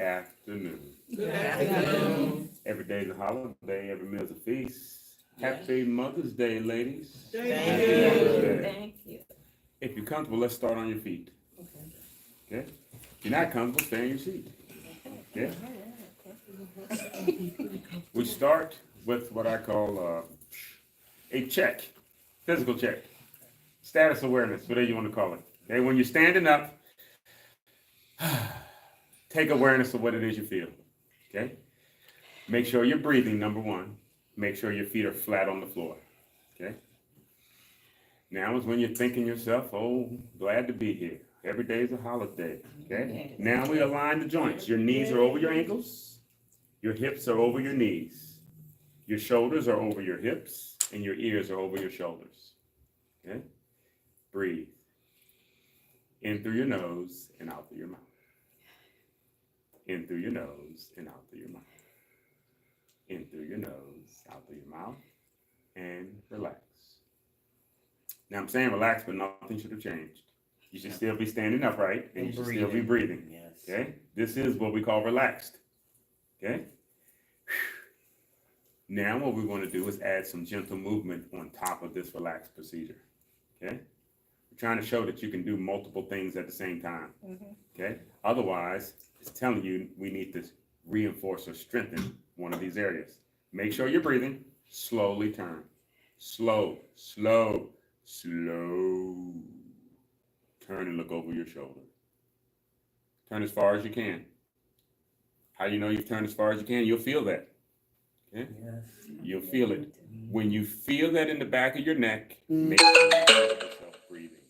afternoon. Good afternoon. Every day is a holiday, every meal is a feast. Happy Mother's Day, ladies. Thank you. Thank you. If you're comfortable, let's start on your feet. Okay? If you're not comfortable, stay in your seat. Okay? We start with what I call a check, physical check, status awareness, whatever you want to call it. Okay? When you're standing up, take awareness of what it is you feel. Okay? Make sure you're breathing, number one. Make sure your feet are flat on the floor. Okay? Now is when you're thinking yourself, oh, glad to be here. Every day is a holiday. Okay? Now we align the joints. Your knees are over your ankles. Your hips are over your knees. Your shoulders are over your hips. And your ears are over your shoulders. Okay? Breathe. In through your nose and out through your mouth. In through your nose and out through your mouth. In through your nose, out through your mouth, and relax. Now I'm saying relax, but nothing should have changed. You should still be standing upright, and you should still be breathing. Yes. Okay? This is what we call relaxed. Okay? Now what we want to do is add some gentle movement on top of this relaxed procedure. Okay? We're trying to show that you can do multiple things at the same time. Okay? Otherwise, it's telling you we need to reinforce or strengthen one of these areas. Make sure you're breathing. Slowly turn. Slow, slow, slow. Turn and look over your shoulder. Turn as far as you can. How do you know you've turned as far as you can? You'll feel that. Okay? Yes. You'll feel it. When you feel that in the back of your neck, make sure you feel yourself breathing.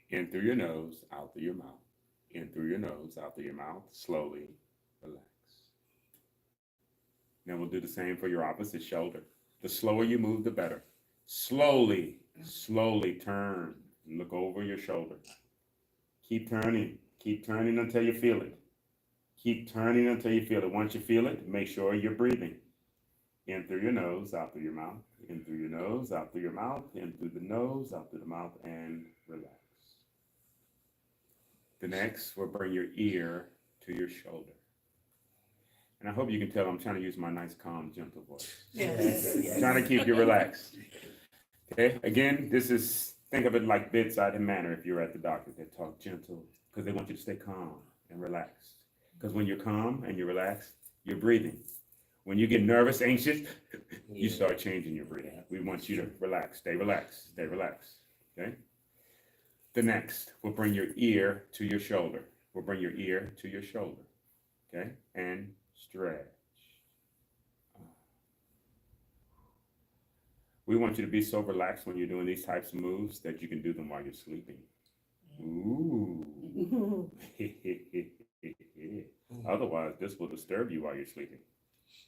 In through your nose, out through your mouth. In through your nose, out through your mouth. Slowly relax. Now we'll do the same for your opposite shoulder. The slower you move, the better. Slowly, slowly turn and look over your shoulder. Keep turning until you feel it. Keep turning until you feel it. Once you feel it, make sure you're breathing. In through your nose, out through your mouth. In through your nose, out through your mouth. In through the nose, out through the mouth, and relax. The next, we'll bring your ear to your shoulder. And I hope you can tell I'm trying to use my nice, calm, gentle voice. Yes. Trying to keep you relaxed. Okay, again, this is, think of it like bedside manner if you're at the doctor. They talk gentle because they want you to stay calm and relaxed. Because when you're calm and you're relaxed, you're breathing. When you get nervous, anxious, you start changing your breathing. We want you to relax, stay relaxed, stay relaxed. Okay? The next, we'll bring your ear to your shoulder. We'll bring your ear to your shoulder. Okay? And stretch. We want you to be so relaxed when you're doing these types of moves that you can do them while you're sleeping. Ooh. Otherwise, this will disturb you while you're sleeping.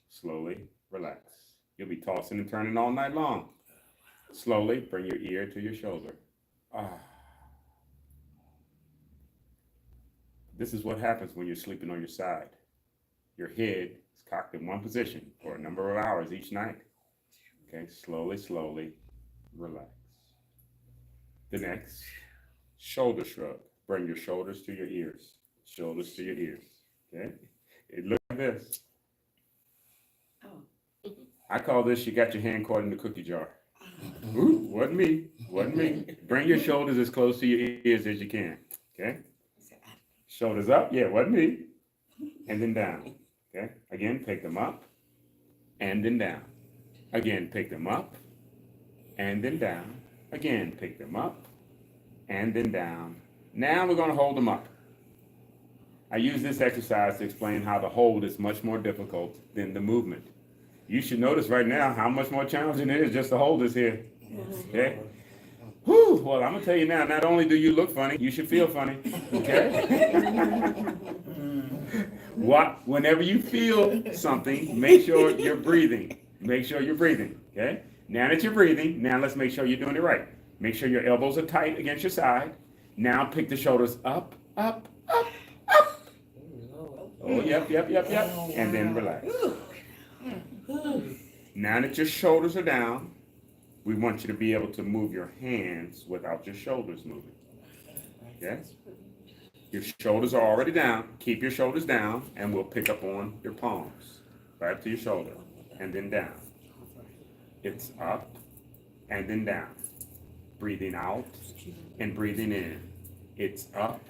Slowly relax. You'll be tossing and turning all night long. Slowly bring your ear to your shoulder. This is what happens when you're sleeping on your side. Your head is cocked in one position for a number of hours each night. Okay, slowly, slowly relax. The next, shoulder shrug. Bring your shoulders to your ears. Shoulders to your ears. Okay? Look like this. I call this, you got your hand caught in the cookie jar. Ooh, wasn't me. Wasn't me. Bring your shoulders as close to your ears as you can. Okay? Shoulders up. Yeah, wasn't me. And then down. Okay? Again, pick them up. And then down. Again, pick them up. And then down. Again, pick them up. And then down. Now we're going to hold them up. I use this exercise to explain how the hold is much more difficult than the movement. You should notice right now how much more challenging it is just to hold this here. Okay? Whew, well, I'm going to tell you now, not only do you look funny, you should feel funny. Okay? Whenever you feel something, make sure you're breathing. Make sure you're breathing. Okay? Now that you're breathing, now let's make sure you're doing it right. Make sure your elbows are tight against your side. Now pick the shoulders up, up, up, up. Oh, yep. And then relax. Now that your shoulders are down, we want you to be able to move your hands without your shoulders moving. Okay? Your shoulders are already down. Keep your shoulders down, and we'll pick up on your palms. Right up to your shoulder, and then down. It's up, and then down. Breathing out, and breathing in. It's up,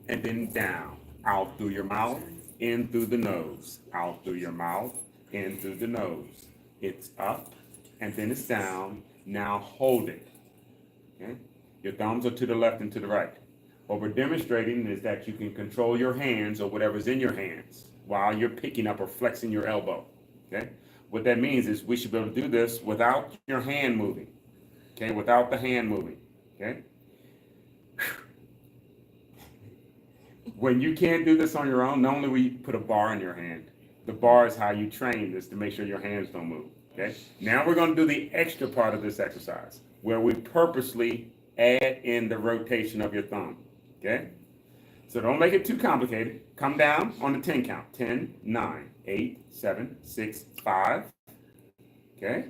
and then down. Out through your mouth, in through the nose. Out through your mouth, in through the nose. It's up, and then it's down. Now hold it. Okay? Your thumbs are to the left and to the right. What we're demonstrating is that you can control your hands or whatever's in your hands while you're picking up or flexing your elbow. Okay? What that means is we should be able to do this without your hand moving. Okay? Without the hand moving. Okay? When you can't do this on your own, normally we put a bar in your hand. The bar is how you train this to make sure your hands don't move. Okay? Now we're going to do the extra part of this exercise where we purposely add in the rotation of your thumb. Okay? So don't make it too complicated. Come down on the 10 count. 10, 9, 8, 7, 6, 5. Okay?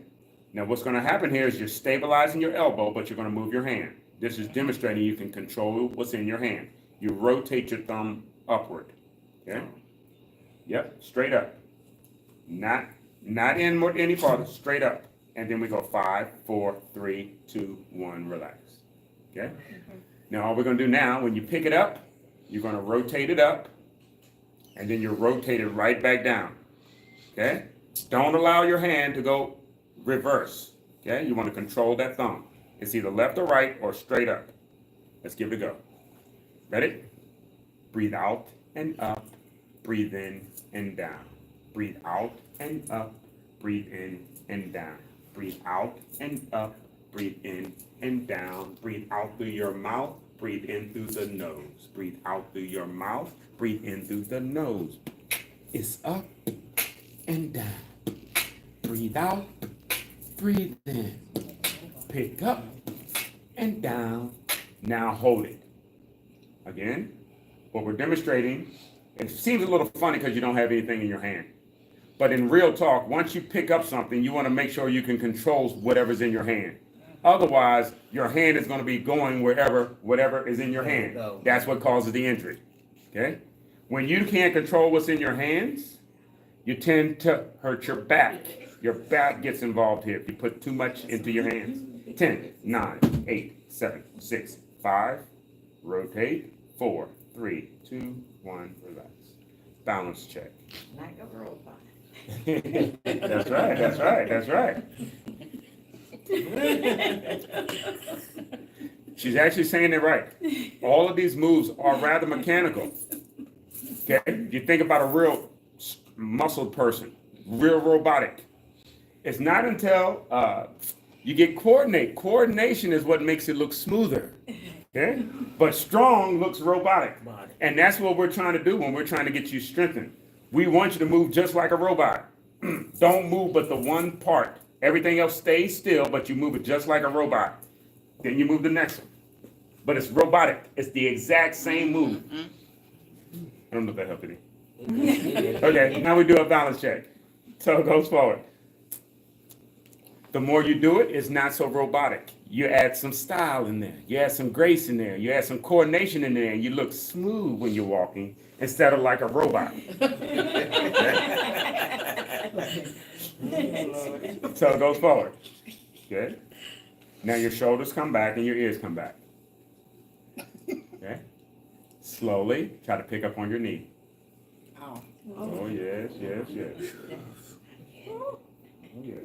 Now what's going to happen here is you're stabilizing your elbow, but you're going to move your hand. This is demonstrating you can control what's in your hand. You rotate your thumb upward. Okay? Yep, straight up. Not inward any farther, straight up. And then we go 5, 4, 3, 2, 1, relax. Okay? Now all we're going to do now, when you pick it up, you're going to rotate it up, and then you rotate it right back down. Okay? Don't allow your hand to go reverse. Okay? You want to control that thumb. It's either left or right or straight up. Let's give it a go. Ready? Breathe out and up. Breathe in and down. Breathe out and up. Breathe in and down. Breathe out and up. Breathe in and down. Breathe out through your mouth. Breathe in through the nose. Breathe out through your mouth. Breathe in through the nose. It's up and down. Breathe out. Breathe in. Pick up and down. Now hold it. Again, what we're demonstrating, it seems a little funny because you don't have anything in your hand. But in real talk, once you pick up something, you want to make sure you can control whatever's in your hand. Otherwise, your hand is going to be going whatever is in your hand. That's what causes the injury. Okay? When you can't control what's in your hands, you tend to hurt your back. Your back gets involved here if you put too much into your hands. 10, 9, 8, 7, 6, 5. Rotate. 4, 3, 2, 1. Relax. Balance check. Like a robot. That's right. That's right. That's right. She's actually saying it right. All of these moves are rather mechanical. Okay? You think about a real muscled person, real robotic. It's not until you get coordinate. Coordination is what makes it look smoother. Okay? But strong looks robotic. And that's what we're trying to do when we're trying to get you strengthened. We want you to move just like a robot. Don't move but the one part. Everything else stays still, but you move it just like a robot. Then you move the next one. But it's robotic. It's the exact same move. I don't know if that helped any. Okay, now we do a balance check. So it goes forward. The more you do it, it's not so robotic. You add some style in there. You add some grace in there. You add some coordination in there. And you look smooth when you're walking instead of like a robot. So it goes forward. Good. Now your shoulders come back and your ears come back. Okay. Slowly try to pick up on your knee. Oh yes, yes, yes. Oh yeah.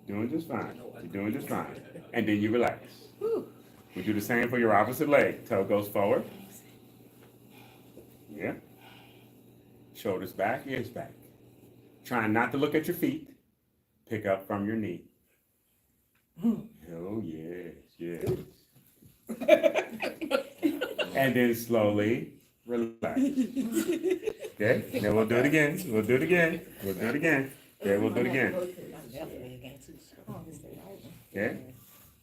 Doing just fine. You're doing just fine. And then you relax. We do the same for your opposite leg. Toe goes forward. Yeah. Shoulders back, ears back. Trying not to look at your feet. Pick up from your knee. Oh, yes, yes. And then slowly relax. Okay, then we'll do it again. We'll do it again. We'll do it again. Okay, we'll do it again. Okay,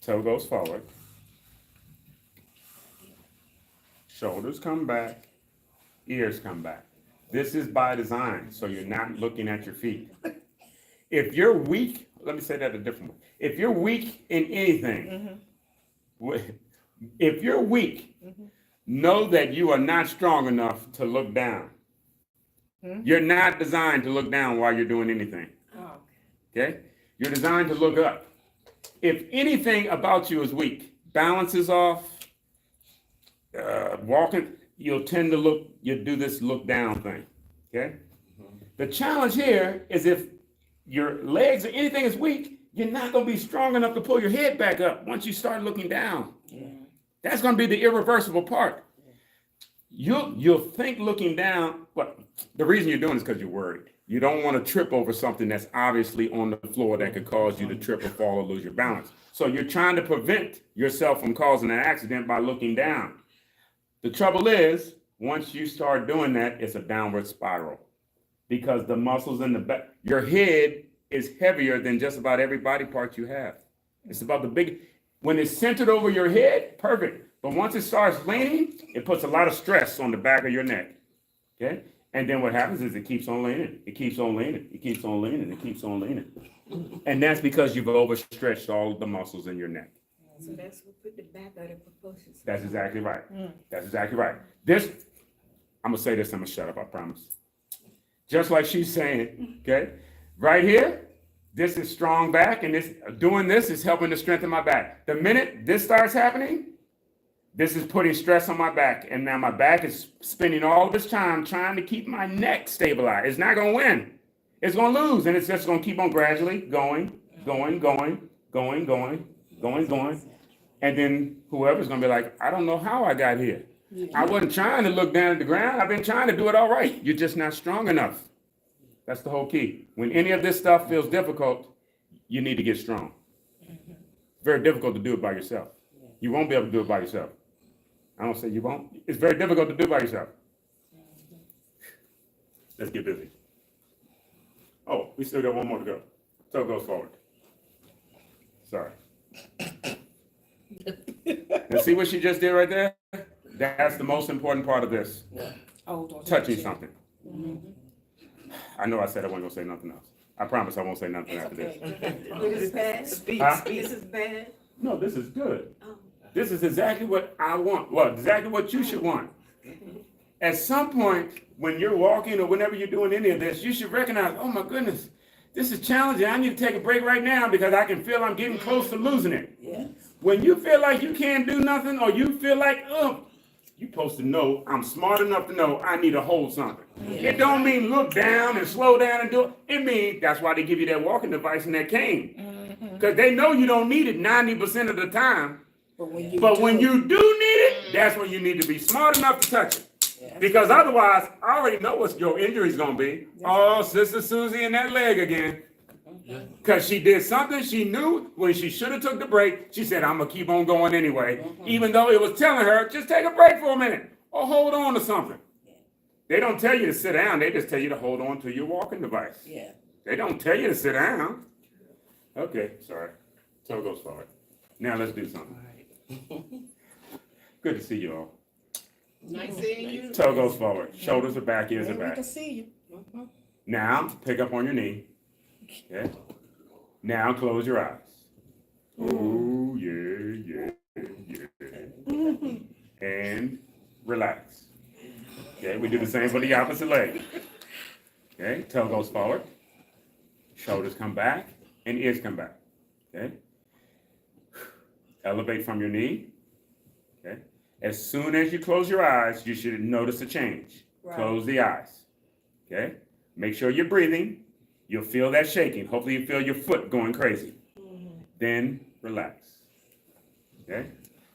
toe goes forward. Shoulders come back. Ears come back. This is by design, so you're not looking at your feet. If you're weak, let me say that a different way. If you're weak in anything, if you're weak, know that you are not strong enough to look down. You're not designed to look down while you're doing anything. Oh, Okay? You're designed to look up. If anything about you is weak, balance is off, walking, you'll tend to you'll do this look down thing. Okay? The challenge here is if your legs or anything is weak, you're not going to be strong enough to pull your head back up once you start looking down. That's going to be the irreversible part. You'll think looking down, but the reason you're doing it is because you're worried. You don't want to trip over something that's obviously on the floor that could cause you to trip or fall or lose your balance. So you're trying to prevent yourself from causing an accident by looking down. The trouble is, once you start doing that, it's a downward spiral because the muscles in the back, your head is heavier than just about every body part you have. It's about when it's centered over your head, perfect. But once it starts leaning, it puts a lot of stress on the back of your neck. Okay? And then what happens is it keeps on leaning. It keeps on leaning. It keeps on leaning. It keeps on leaning. And that's because you've overstretched all of the muscles in your neck. so that's what put the back out of proportions. That's exactly right. That's exactly right. I'm going to say this, I'm going to shut up, I promise. Just like she's saying, okay? Right here, this is strong back, and doing this is helping to strengthen my back. The minute this starts happening, this is putting stress on my back, and now my back is spending all of its time trying to keep my neck stabilized. It's not going to win. It's going to lose, and it's just going to keep on gradually going. And then whoever's going to be like, I don't know how I got here. I wasn't trying to look down at the ground. I've been trying to do it all right. You're just not strong enough. That's the whole key. When any of this stuff feels difficult, you need to get strong. Very difficult to do it by yourself. You won't be able to do it by yourself. I don't say you won't. It's very difficult to do by yourself. Let's get busy. Oh, we still got one more to go. So it goes forward. Sorry. And see what she just did right there? That's the most important part of this. Touching something. I know I said I wasn't going to say nothing else. I promise I won't say nothing after this. This is bad? Huh? This is bad? No, this is good. This is exactly what I want. Well, exactly what you should want. At some point, when you're walking or whenever you're doing any of this, you should recognize, oh my goodness, this is challenging. I need to take a break right now because I can feel I'm getting close to losing it. Yes. When you feel like you can't do nothing or you feel like, you're supposed to know, I'm smart enough to know I need to hold something. It don't mean look down and slow down and do it. It means that's why they give you that walking device and that cane. Because they know you don't need it 90% of the time. But when you do need it, that's when you need to be smart enough to touch it. Because otherwise, I already know what your injury's going to be. Oh, Sister Susie and that leg again. Because she did something she knew when she should have took the break. She said, I'm going to keep on going anyway. Even though it was telling her, just take a break for a minute or hold on to something. They don't tell you to sit down. They just tell you to hold on to your walking device. They don't tell you to sit down. Okay, sorry. Toe goes forward. Now let's do something. Good to see you all. Nice seeing you. Toe goes forward. Shoulders are back, ears are We back. can see you. Now, pick up on your knee. Okay. Now, close your eyes. Oh, yeah. And relax. Okay, we do the same for the opposite leg. Okay, toe goes forward. Shoulders come back, and ears come back. Okay. Elevate from your knee. Okay. As soon as you close your eyes, you should notice a change. Right. Close the eyes. Okay. Make sure you're breathing. You'll feel that shaking. Hopefully you feel your foot going crazy. Then relax. Okay.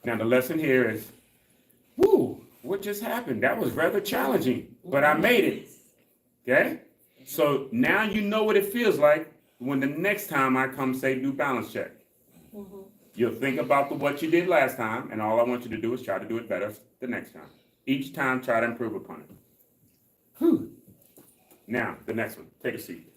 Now the lesson here is, what just happened? That was rather challenging, but I made it. Okay. So now you know what it feels like when the next time I come say do balance check. You'll think about what you did last time, and all I want you to do is try to do it better the next time. Each time, try to improve upon it. Whew. Now, the next one. Take a seat.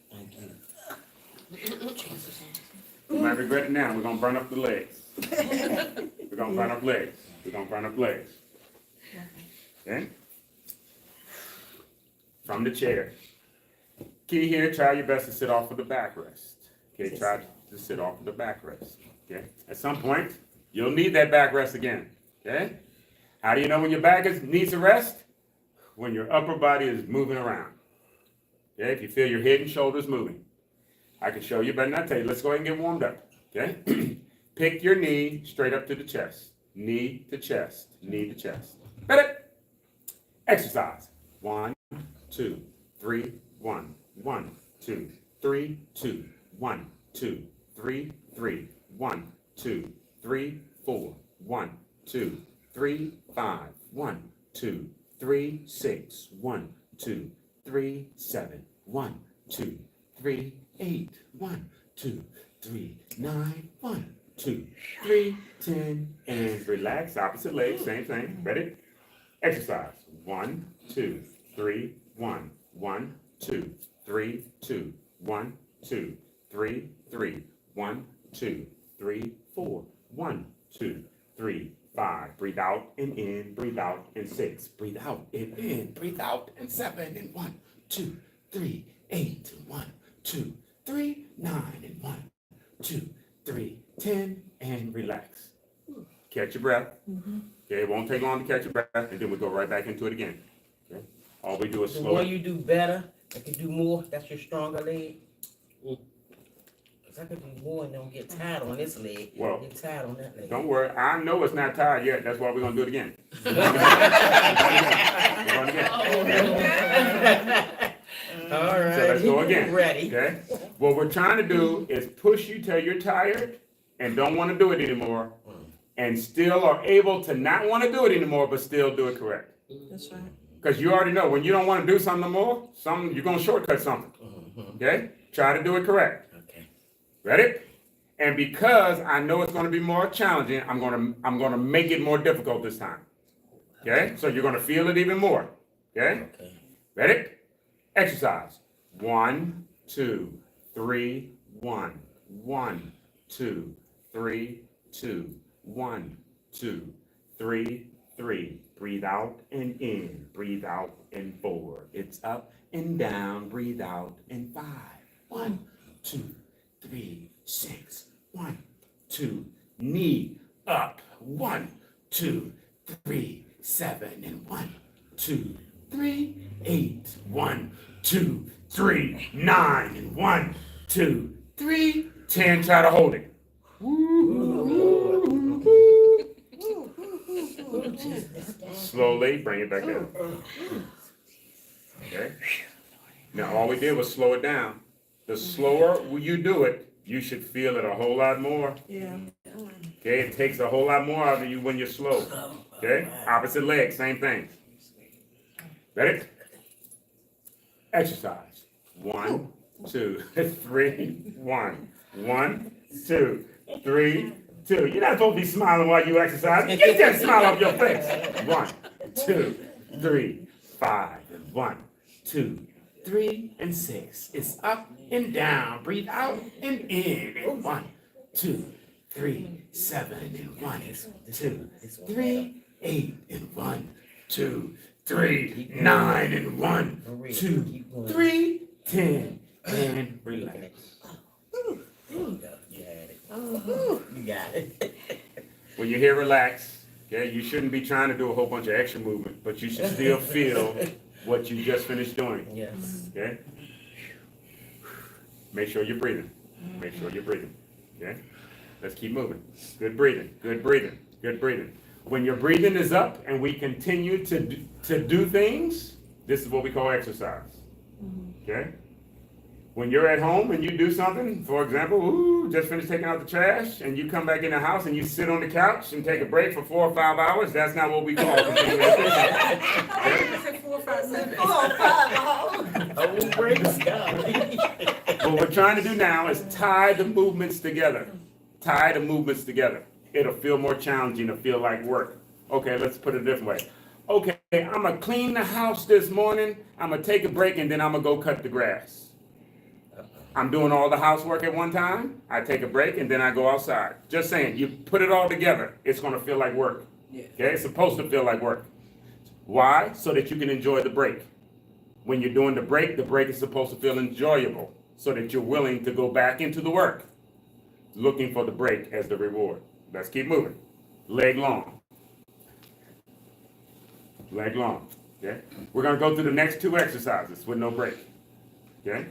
You might regret it now. We're going to burn up the legs. We're going to burn up legs. We're going to burn up legs. Okay? From the chair. Key here, try your best to sit off of the backrest. Okay, try to sit off of the backrest. Okay? At some point, you'll need that backrest again. Okay? How do you know when your back needs a rest? When your upper body is moving around. Okay, if you feel your head and shoulders moving. I can show you, but not tell you. Let's go ahead and get warmed up. Okay? Pick your knee straight up to the chest. Knee to chest. Knee to chest. Ready? Exercise. 1, 2, 3, 1. 1, 2, 3, 2. 1, 2, 3, 3. 1, 2, 3, 4. 1, 2, 3, 5. 1, 2, 3, 6. 1, 2, 3, 7. 1, 2, 3, 8. 1, 2, 3, 9. 1, 2, 3, 10. And relax. Opposite leg. Same thing. Ready? Exercise. 1, 2, 3, 1. 1, 2, 3, 2. 1, 2, 3, 3. 1, 2, 3, 4. 1, 2, 3, 5. Breathe out and in. Breathe out and 6. Breathe out and in. Breathe out and 7. And 1, 2, 3, 8. 1, 2, 3, 9. And 1, 2, 3, 10. And relax. Catch your breath. Okay, it won't take long to catch your breath, and then we go right back into it again. Okay? All we do is The slow more it. you do better, if you do more, that's your stronger leg. Cause I could do more and don't get tired on this leg. Well, Get tired on that leg. Don't worry, I know it's not tired yet. That's why we're gonna do it again. We're going again. All right. So let's go again. Ready. Okay? What we're trying to do is push you till you're tired and don't want to do it anymore, and still are able to not want to do it anymore, but still do it correct. That's right. Because you already know when you don't want to do something no more, you're gonna shortcut something. Okay? Try to do it correct. Okay. Ready? And because I know it's gonna be more challenging, I'm gonna make it more difficult this time. Okay? So you're gonna feel it even more. Okay? Okay. Ready? Exercise. 1, 2, 3, 1. 1, 2, 3, 2. 1, 2, 3, 3. Breathe out and in. Breathe out and forward. It's up and down. Breathe out and 5. 1, 2, 3, 6. 1, 2. Knee up. 1, 2, 3, 7. And 1, 2, 3, 8. 1, 2, 3, 9. And 1, 2, 3, 10. Try to hold it. Slowly bring it back down. Okay? Now all we did was slow it down. The slower you do it, you should feel it a whole lot more. Yeah. Okay? It takes a whole lot more out of you when you're slow. Okay? Opposite leg, same thing. Ready? Exercise. 1, 2, 3, 1. 1, 2, 3, 2. You're not supposed to be smiling while you exercise. Get that smile off your face. 1, 2, 3, 5. And 1, 2, 3, and 6. It's up and down. Breathe out and in. And 1, 2, 3, 7. And 1, 2, 3, 8. And 1, 2, 3, 9. And 1, 2, 3, 10. And relax. You had it. You got it. When you hear relax, okay, you shouldn't be trying to do a whole bunch of extra movement, but you should still feel what you just finished doing. Yes. Okay? Make sure you're breathing. Make sure you're breathing. Okay? Let's keep moving. Good breathing. Good breathing. Good breathing. When your breathing is up and we continue to do things, this is what we call exercise. Okay? When you're at home and you do something, for example, just finished taking out the trash, and you come back in the house and you sit on the couch and take a break for 4 or 5 hours, that's not what we call continuing exercise. Okay? 4 or 5 minutes. 4 or 5 hours. Oh, praise God. What we're trying to do now is tie the movements together. Tie the movements together. It'll feel more challenging. It'll feel like work. Okay, let's put it a different way. Okay, I'm going to clean the house this morning. I'm going to take a break, and then I'm going to go cut the grass. I'm doing all the housework at one time. I take a break, and then I go outside. Just saying, you put it all together, it's going to feel like work. Yeah. Okay, it's supposed to feel like work. Why? So that you can enjoy the break. When you're doing the break is supposed to feel enjoyable, so that you're willing to go back into the work, looking for the break as the reward. Let's keep moving. Leg long. leg long, okay? We're gonna go through the next 2 exercises with no break, okay?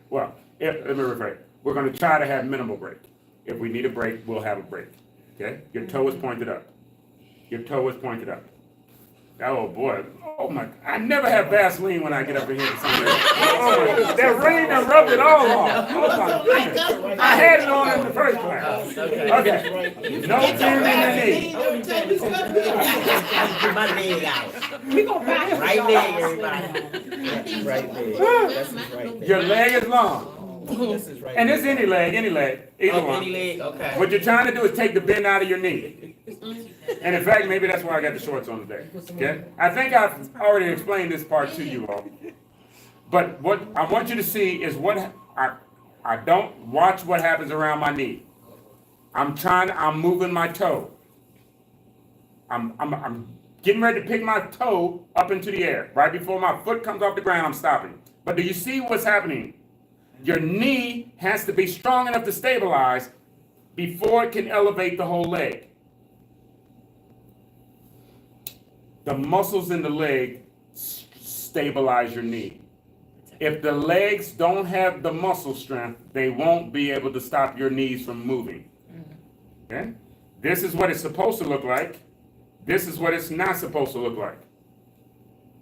Well, let me rephrase. We're gonna try to have minimal break. If we need a break, we'll have a break, okay? Your toe is pointed up. Your toe is pointed up. Oh boy, oh my, I never have Vaseline when I get up in here for some reason. Oh, that rain done rubbed it all off. Oh my goodness. I had it on in the first class. Okay, no bending the knee. My leg out. We gonna back. Right leg, everybody. Right leg. This is right leg. Your leg is long. This is right And leg. it's any leg, either Oh, one. any leg? Okay. What you're trying to do is take the bend out of your knee. And in fact, maybe that's why I got the shorts on today. Okay? I think I've already explained this part to you all. But what I want you to see is what I don't watch what happens around my knee. I'm moving my toe. I'm getting ready to pick my toe up into the air. Right before my foot comes off the ground, I'm stopping. But do you see what's happening? Your knee has to be strong enough to stabilize before it can elevate the whole leg. The muscles in the leg stabilize your knee. If the legs don't have the muscle strength, they won't be able to stop your knees from moving. Okay? This is what it's supposed to look like. This is what it's not supposed to look like.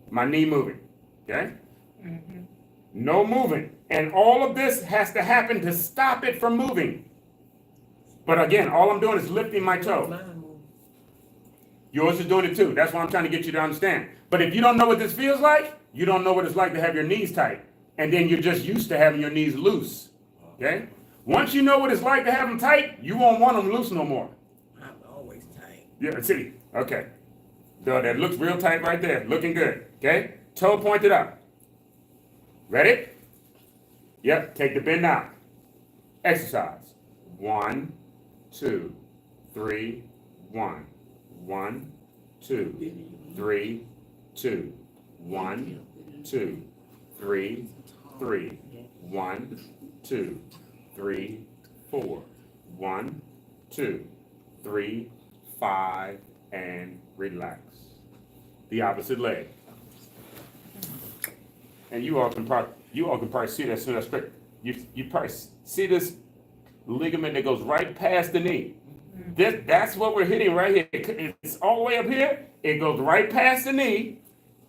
My knee moving. Okay? No moving. And all of this has to happen to stop it from moving. But again, all I'm doing is lifting my toe. Yours is doing it too. That's why I'm trying to get you to understand. But if you don't know what this feels like, you don't know what it's like to have your knees tight. And then you're just used to having your knees loose. Okay? Once you know what it's like to have them tight, you won't want them loose no more. I'm always tight. Yeah, see. Okay. So that looks real tight right there. Looking good. Okay? Toe pointed up. Ready? Yep. Take the bend out. Exercise. 1, 2, 3, 1. 1, 2, 3, 2. 1, 2, 3, 3. 1, 2, 3, 4. 1, 2, 3, 5, and relax. The opposite leg. And you all can probably see that soon as straight. You probably see this ligament that goes right past the knee. That's what we're hitting right here. It's all the way up here. It goes right past the knee,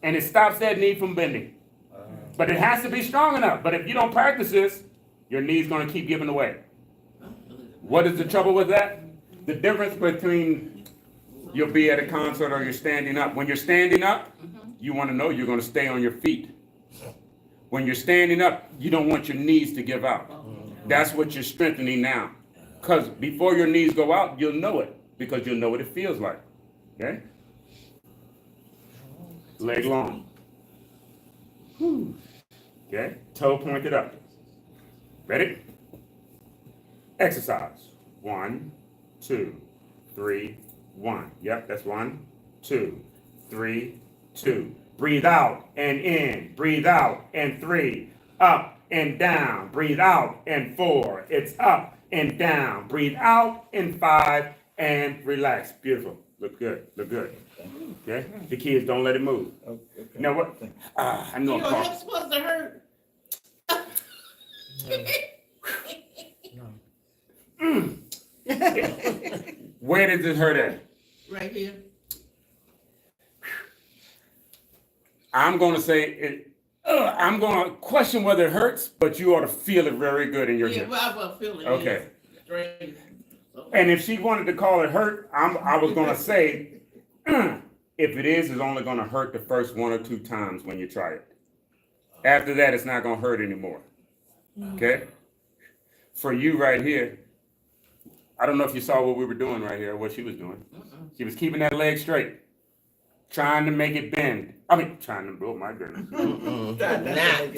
and it stops that knee from bending. But it has to be strong enough. But if you don't practice this, your knee's going to keep giving away. What is the trouble with that? The difference between you'll be at a concert or you're standing up. When you're standing up, you want to know you're going to stay on your feet. When you're standing up, you don't want your knees to give out. That's what you're strengthening now. Because before your knees go out, you'll know it. Because you'll know what it feels like. Okay? Leg long. Okay? Toe pointed up. Ready? Exercise. 1, 2, 3, 1. Yep, that's 1, 2, 3, 2. Breathe out and in. Breathe out and 3. Up and down. Breathe out and 4. It's up and down. Breathe out and 5 and relax. Beautiful. Look good. Look good. Okay? The kids, don't let it move. Okay. Now what? I know I'm Your talking. hip's supposed to hurt. Where does it hurt at? Right here. I'm going to say it. I'm going to question whether it hurts, but you ought to feel it very good in your Yeah, hip. well, I will feel it. Okay. Straight. And if she wanted to call it hurt, I was going to say, if it is, it's only going to hurt the first 1 or 2 times when you try it. After that, it's not going to hurt anymore. Okay? For you right here, I don't know if you saw what we were doing right here, what she was doing. She was keeping that leg straight, trying to make it bend. Oh my goodness.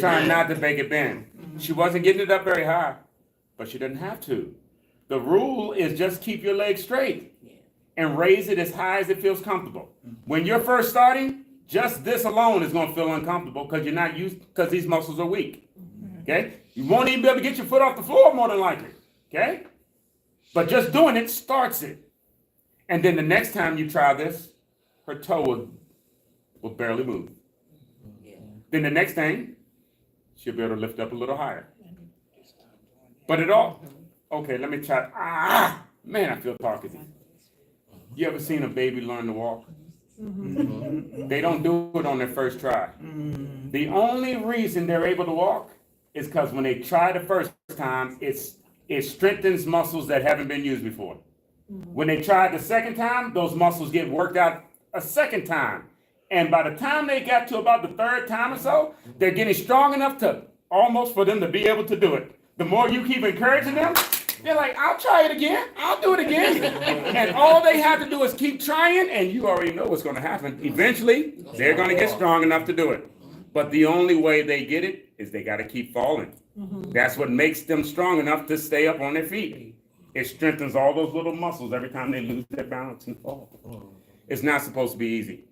Trying not to make it bend. She wasn't getting it up very high, but she didn't have to. The rule is just keep your leg straight and raise it as high as it feels comfortable. When you're first starting, just this alone is going to feel uncomfortable because you're not used, because these muscles are weak. Okay? You won't even be able to get your foot off the floor more than likely. Okay? But just doing it starts it. And then the next time you try this, her toe will barely move. Then the next thing, she'll be able to lift up a little higher. But it all, okay, let me try. Man, I feel talkative. You ever seen a baby learn to walk? They don't do it on their first try. The only reason they're able to walk is because when they try the first time, it strengthens muscles that haven't been used before. When they try it the second time, those muscles get worked out a second time. And by the time they got to about the third time or so, they're getting strong enough to almost for them to be able to do it. The more you keep encouraging them, they're like, I'll try it again. I'll do it again. And all they have to do is keep trying, and you already know what's going to happen. Eventually, they're going to get strong enough to do it. But the only way they get it is they got to keep falling. That's what makes them strong enough to stay up on their feet. It strengthens all those little muscles every time they lose their balance and fall. It's not supposed to be easy.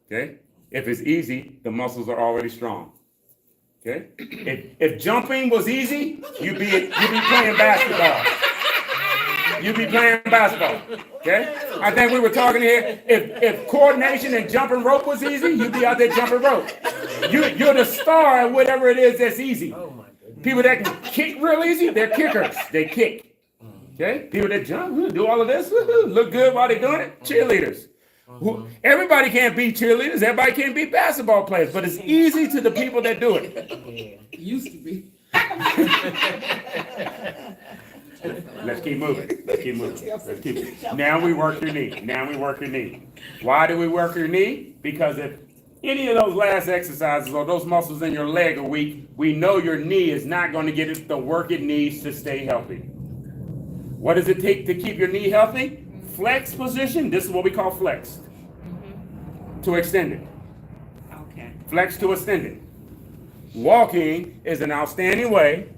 Okay? If it's easy, the muscles are already strong. Okay? If jumping was easy, you'd be playing basketball. You'd be playing basketball. Okay? I think we were talking here. If coordination and jumping rope was easy, you'd be out there jumping rope. You're the star at whatever it is that's easy. People that can kick real easy, they're kickers. They kick. Okay? People that jump, do all of this, look good while they're doing it, cheerleaders. Everybody can't be cheerleaders, everybody can't be basketball players, but it's easy to the people that do it. It used to be. Let's keep moving. Let's keep moving. Let's keep moving. Now we work your knee. Now we work your knee. Why do we work your knee? Because if any of those last exercises or those muscles in your leg are weak, we know your knee is not going to get it the work it needs to stay healthy. What does it take to keep your knee healthy? Flex position. This is what we call flex. To extend it. Okay. Flex to extend it. Walking is an outstanding way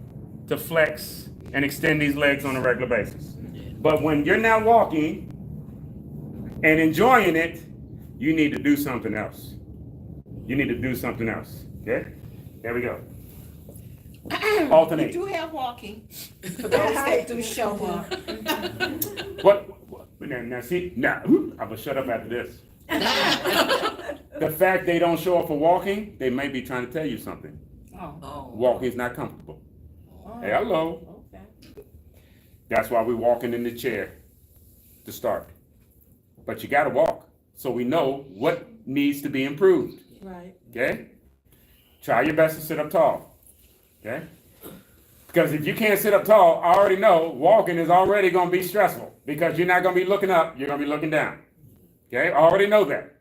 to flex and extend these legs on a regular basis. But when you're not walking and enjoying it, you need to do something else. You need to do something else. Okay? There we go. Alternate. We do have walking. For those that do show up. What? Now see, I'm gonna shut up after this. The fact they don't show up for walking, they may be trying to tell you something. Oh. Walking is not comfortable. Hey, hello. Okay. That's why we're walking in the chair to start. But you gotta walk so we know what needs to be improved. Right. Okay? Try your best to sit up tall. Okay? Because if you can't sit up tall, I already know walking is already going to be stressful because you're not going to be looking up, you're going to be looking down. Okay? I already know that.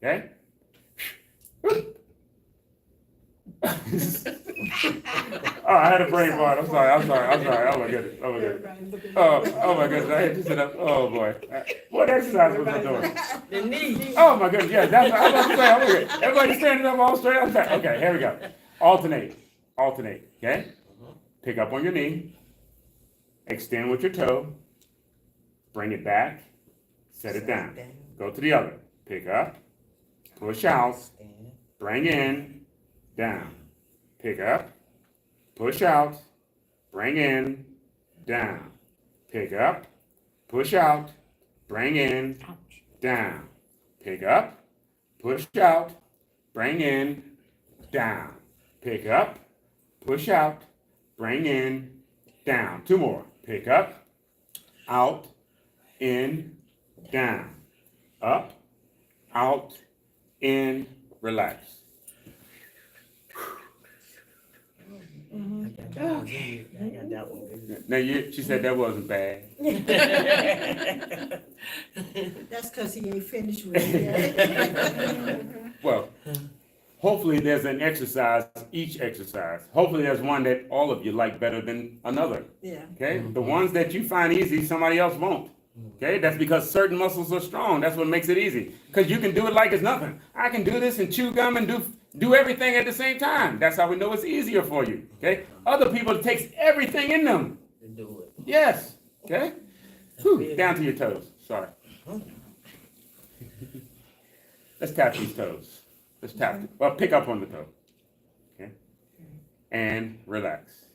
Okay? Oh, I had a brain fart. I'm sorry. Oh my goodness. Oh my goodness. I had to sit up. Oh boy. What exercise was I doing? The knee. Oh my goodness. Yes, that's what I was about to say. Okay. Everybody standing up all straight. Okay, here we go. Alternate. Okay? Pick up on your knee. Extend with your toe. Bring it back. Set it down. Go to the other. Pick up. Push out. Bring in. Down. Pick up. Push out. Bring in. Down. Pick up. Push out. Bring in. Down. Pick up. Push out. Bring in. Down. Pick up. Push out. Bring in. Down. Two more. Pick up. Out. In. Down. Up. Out. In. Relax. Now she said that wasn't bad. That's because he ain't finished with it. Well, hopefully there's an exercise, each exercise. Hopefully there's one that all of you like better than another. Yeah. Okay? The ones that you find easy, somebody else won't. Okay? That's because certain muscles are strong. That's what makes it easy. Because you can do it like it's nothing. I can do this and chew gum and do everything at the same time. That's how we know it's easier for you. Okay? Other people, it takes everything in them. To do it. Yes. Okay? Whew, down to your toes. Sorry. Let's tap these toes. Let's tap them. Well, pick up on the toe. Okay? And relax.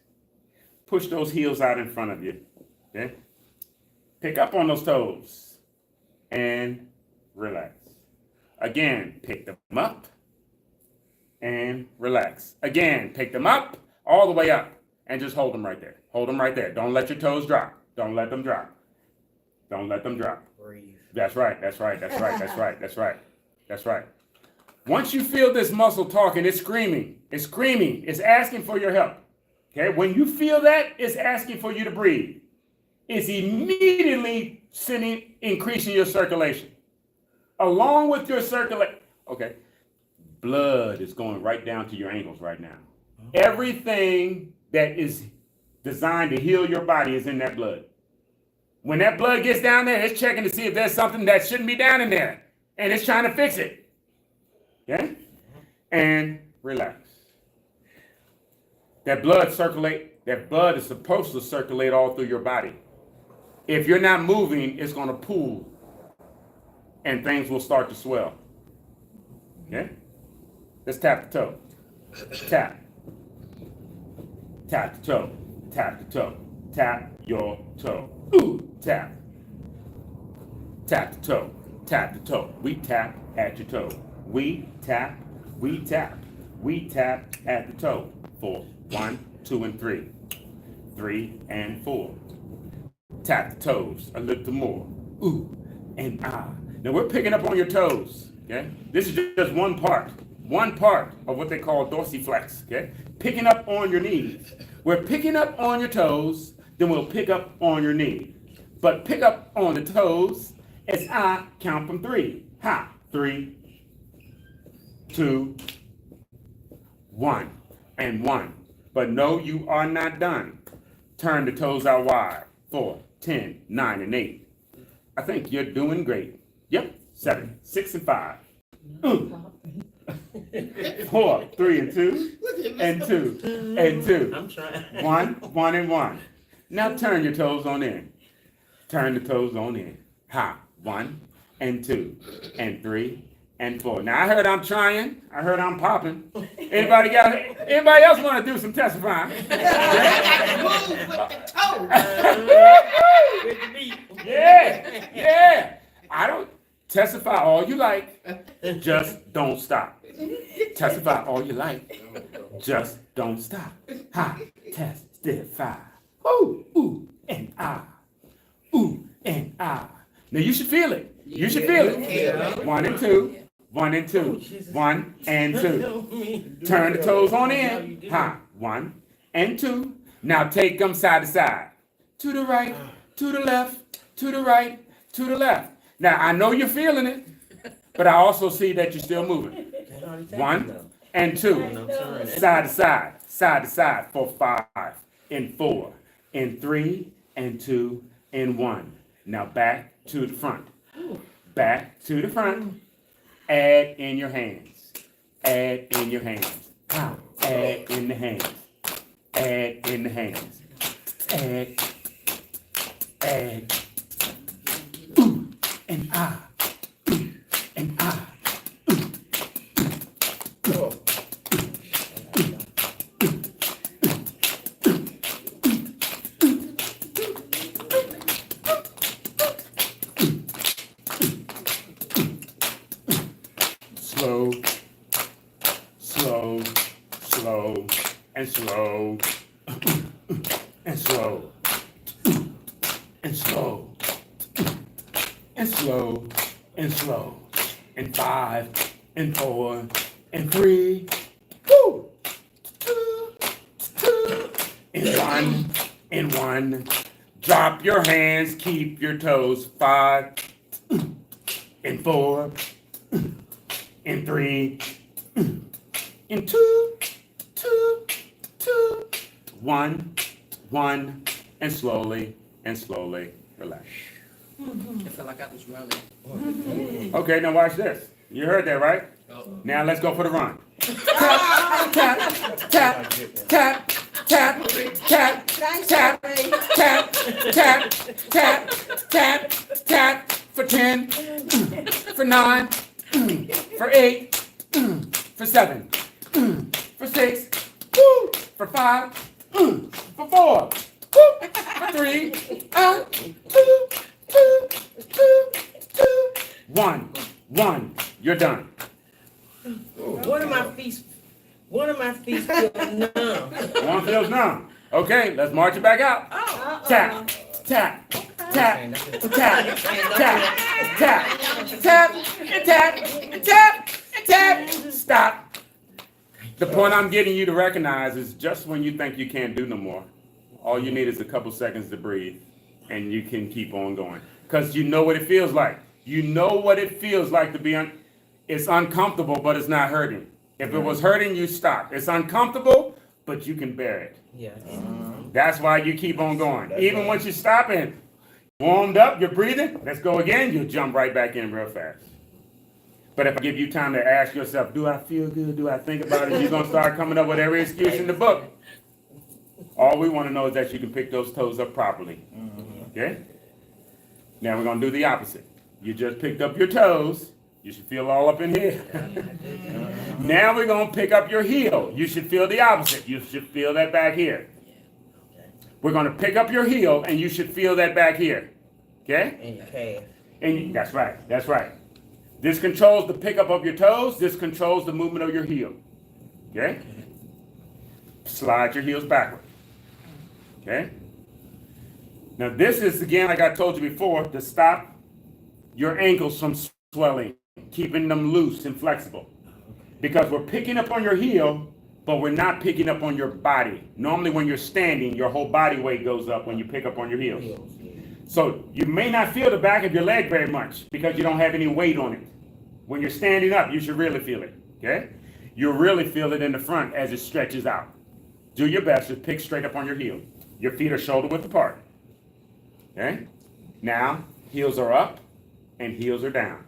Push those heels out in front of you. Okay? Pick up on those toes. And relax. Again, pick them up and relax. Again, pick them up all the way up and just hold them right there. Hold them right there. Don't let your toes drop. Don't let them drop. Don't let them drop. Breathe. That's right. That's right. That's right. That's right. That's right. That's right. Once you feel this muscle talking, it's screaming. It's screaming. It's asking for your help. Okay? When you feel that, it's asking for you to breathe. It's immediately increasing your circulation. Along with your circulation. Okay. Blood is going right down to your ankles right now. Everything that is designed to heal your body is in that blood. When that blood gets down there, it's checking to see if there's something that shouldn't be down in there. And it's trying to fix it. Okay? And relax. That blood is supposed to circulate all through your body. If you're not moving, it's going to pool. And things will start to swell. Okay? Let's tap the toe. Tap. Tap the toe. Tap the toe. Tap your toe. Ooh, tap. Tap the toe. Tap the toe. We tap at your toe. We tap. We tap. We tap at the toe. 4. 1, 2, and 3. 3 and 4. Tap the toes a little more. Ooh and ah. Now we're picking up on your toes. Okay? This is just one part of what they call dorsiflex. Okay? Picking up on your knees. We're picking up on your toes, then we'll pick up on your knee. But pick up on the toes as I count from 3. Ha! 3, 2, 1, and 1. But no, you are not done. Turn the toes out wide. 4, 10, 9, and 8. I think you're doing great. Yep. 7, 6, and 5. 4, 3, and 2, and 2, and 2. I'm trying. 1, 1, and 1. Now turn your toes on in. Turn the toes on in. Ha. 1, and 2, and 3, and 4. Now I heard I'm trying. I heard I'm popping. Anybody else want to do some testifying? Move with the toe. With the meat. Yeah, yeah. I don't testify all you like. Just don't stop. Testify all you like. Just don't stop. Ha, testify. Ooh, ooh, and ah. Ooh, and ah. Now you should feel it. You should feel it. 1 and 2. 1 and 2. 1 and 2. Turn the toes on in. Ha. 1 and 2. Now take them side to side. To the right, to the left, to the right, to the left. Now I know you're feeling it, but I also see that you're still moving. 1 and 2. Side to side, side to side for 5 and 4 and 3 and 2 and 1. Now back to the front. Back to the front. Add in your hands. Add in your hands. Add in the hands. Add in the hands. Add. Add. Ooh and ah. Ooh and ah. Slow, slow, slow, and slow, and slow, and slow, and slow, and slow, and 5, and 4, and 3, 2, and 1, and 1. Drop your hands, keep your toes. 5, and 4, and 3, and 2, 2, 2, 1, 1, and slowly relax. I felt like I was running. Okay, now watch this. You heard that, right? Now let's go for the run. Tap, tap, tap, tap, tap, tap, tap, tap, tap, tap, tap, tap, for 10, for 9, for 8, for 7, for 6, for 5, for 4, for 3, 2, 1, 1, You're done. One of my feet feel numb. One feels numb. Okay, let's march it back out. Tap, tap, tap, tap, tap, tap, tap, tap, tap, tap. Stop. The point I'm getting you to recognize is just when you think you can't do no more, all you need is a couple seconds to breathe, and you can keep on going. Because you know what it feels like. You know what it feels like to be it's uncomfortable, but it's not hurting. If it was hurting, you stop. It's uncomfortable, but you can bear it. Yes. That's why you keep on going. Even once you stop and warmed up, you're breathing, let's go again, you'll jump right back in real fast. But if I give you time to ask yourself, do I feel good? Do I think about it? You're going to start coming up with every excuse in the book. All we want to know is that you can pick those toes up properly. Okay? Now we're going to do the opposite. You just picked up your toes. You should feel all up in here. Now we're going to pick up your heel. You should feel the opposite. You should feel that back here. We're going to pick up your heel, and you should feel that back here. Okay? And your calf. And that's right. That's right. This controls the pickup of your toes. This controls the movement of your heel. Okay? Slide your heels backward. Okay? Now this is, again, like I told you before, to stop your ankles from swelling, keeping them loose and flexible. Because we're picking up on your heel, but we're not picking up on your body. Normally when you're standing, your whole body weight goes up when you pick up on your heels. So you may not feel the back of your leg very much because you don't have any weight on it. When you're standing up, you should really feel it, okay? You'll really feel it in the front as it stretches out. Do your best to pick straight up on your heel. Your feet are shoulder width apart, okay? Now, heels are up and heels are down.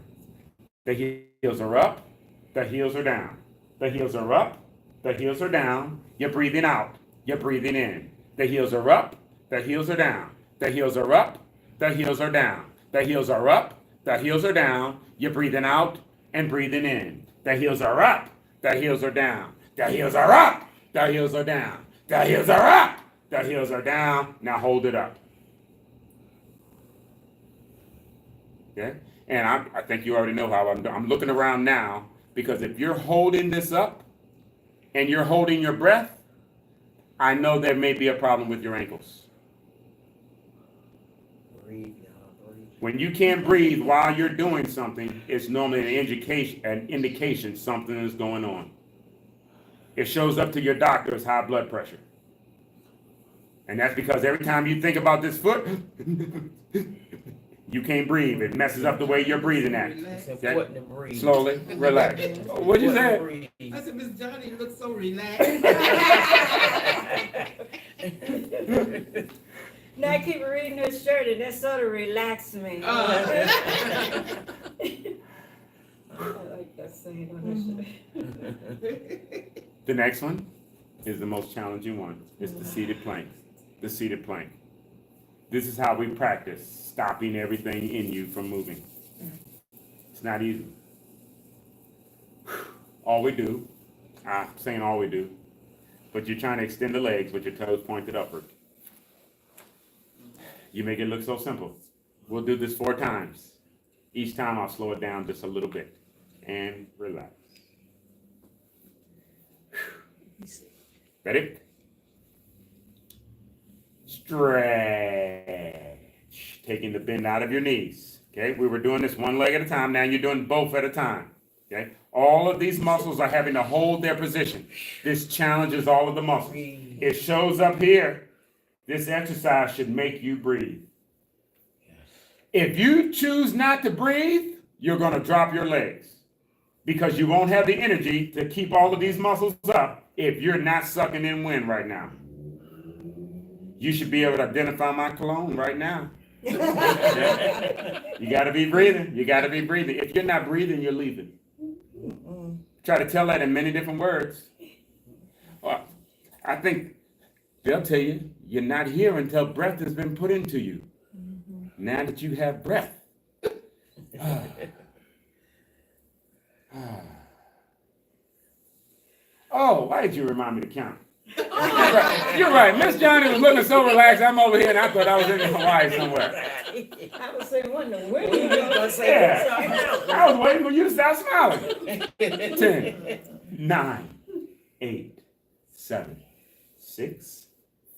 The heels are up, the heels are down. The heels are up, the heels are down. You're breathing out, you're breathing in. The heels are up, the heels are down. The heels are up, the heels are down. The heels are up, the heels are down. You're breathing out and breathing in. The heels are up, the heels are down. The heels are up, the heels are down. The heels are up, the heels are down. Now hold it up. Okay? And I think you already know how I'm looking around now, because if you're holding this up and you're holding your breath, I know there may be a problem with your ankles. When you can't breathe while you're doing something, it's normally an indication something is going on. It shows up to your doctor as high blood pressure. And that's because every time you think about this foot, you can't breathe. It messes up the way you're breathing at. It's important to breathe. Slowly, relax. What'd you say? I said, Miss Johnny, you look so relaxed. Now I keep reading her shirt and that sort of relaxed me. I like that saying on her shirt. The next one is the most challenging one. It's the seated plank. The seated plank. This is how we practice stopping everything in you from moving. It's not easy. All we do, I'm saying all we do, but you're trying to extend the legs with your toes pointed upward. You make it look so simple. We'll do this 4 times. Each time I'll slow it down just a little bit. And relax. Ready? Stretch. Taking the bend out of your knees. Okay, we were doing this one leg at a time. Now you're doing both at a time. Okay, all of these muscles are having to hold their position. This challenges all of the muscles. It shows up here. This exercise should make you breathe. If you choose not to breathe, you're going to drop your legs because you won't have the energy to keep all of these muscles up if you're not sucking in wind right now. You should be able to identify my cologne right now. You got to be breathing. You got to be breathing. If you're not breathing, you're leaving. Try to tell that in many different words. Well, I think they'll tell you, you're not here until breath has been put into you. Now that you have breath. Oh, why did you remind me to count? You're right. Miss Johnny was looking so relaxed. I'm over here and I thought I was in Hawaii somewhere. I was saying, wonder when you gonna say Yeah. I was waiting for you to stop smiling. 10, 9, 8, 7, 6,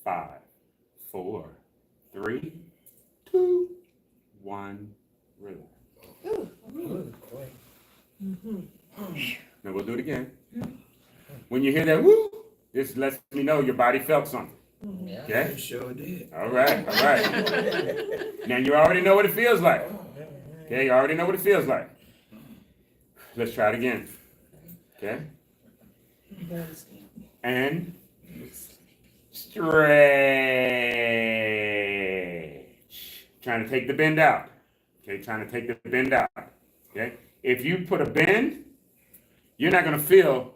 5, 4, 3, 2, 1. Relax. Now we'll do it again. When you hear that woo, this lets me know your body felt something. Okay? You sure did. All right, all right. Now you already know what it feels like. Okay, you already know what it feels like. Let's try it again. Okay? And stretch. Trying to take the bend out. Okay, trying to take the bend out. Okay? If you put a bend, you're not going to feel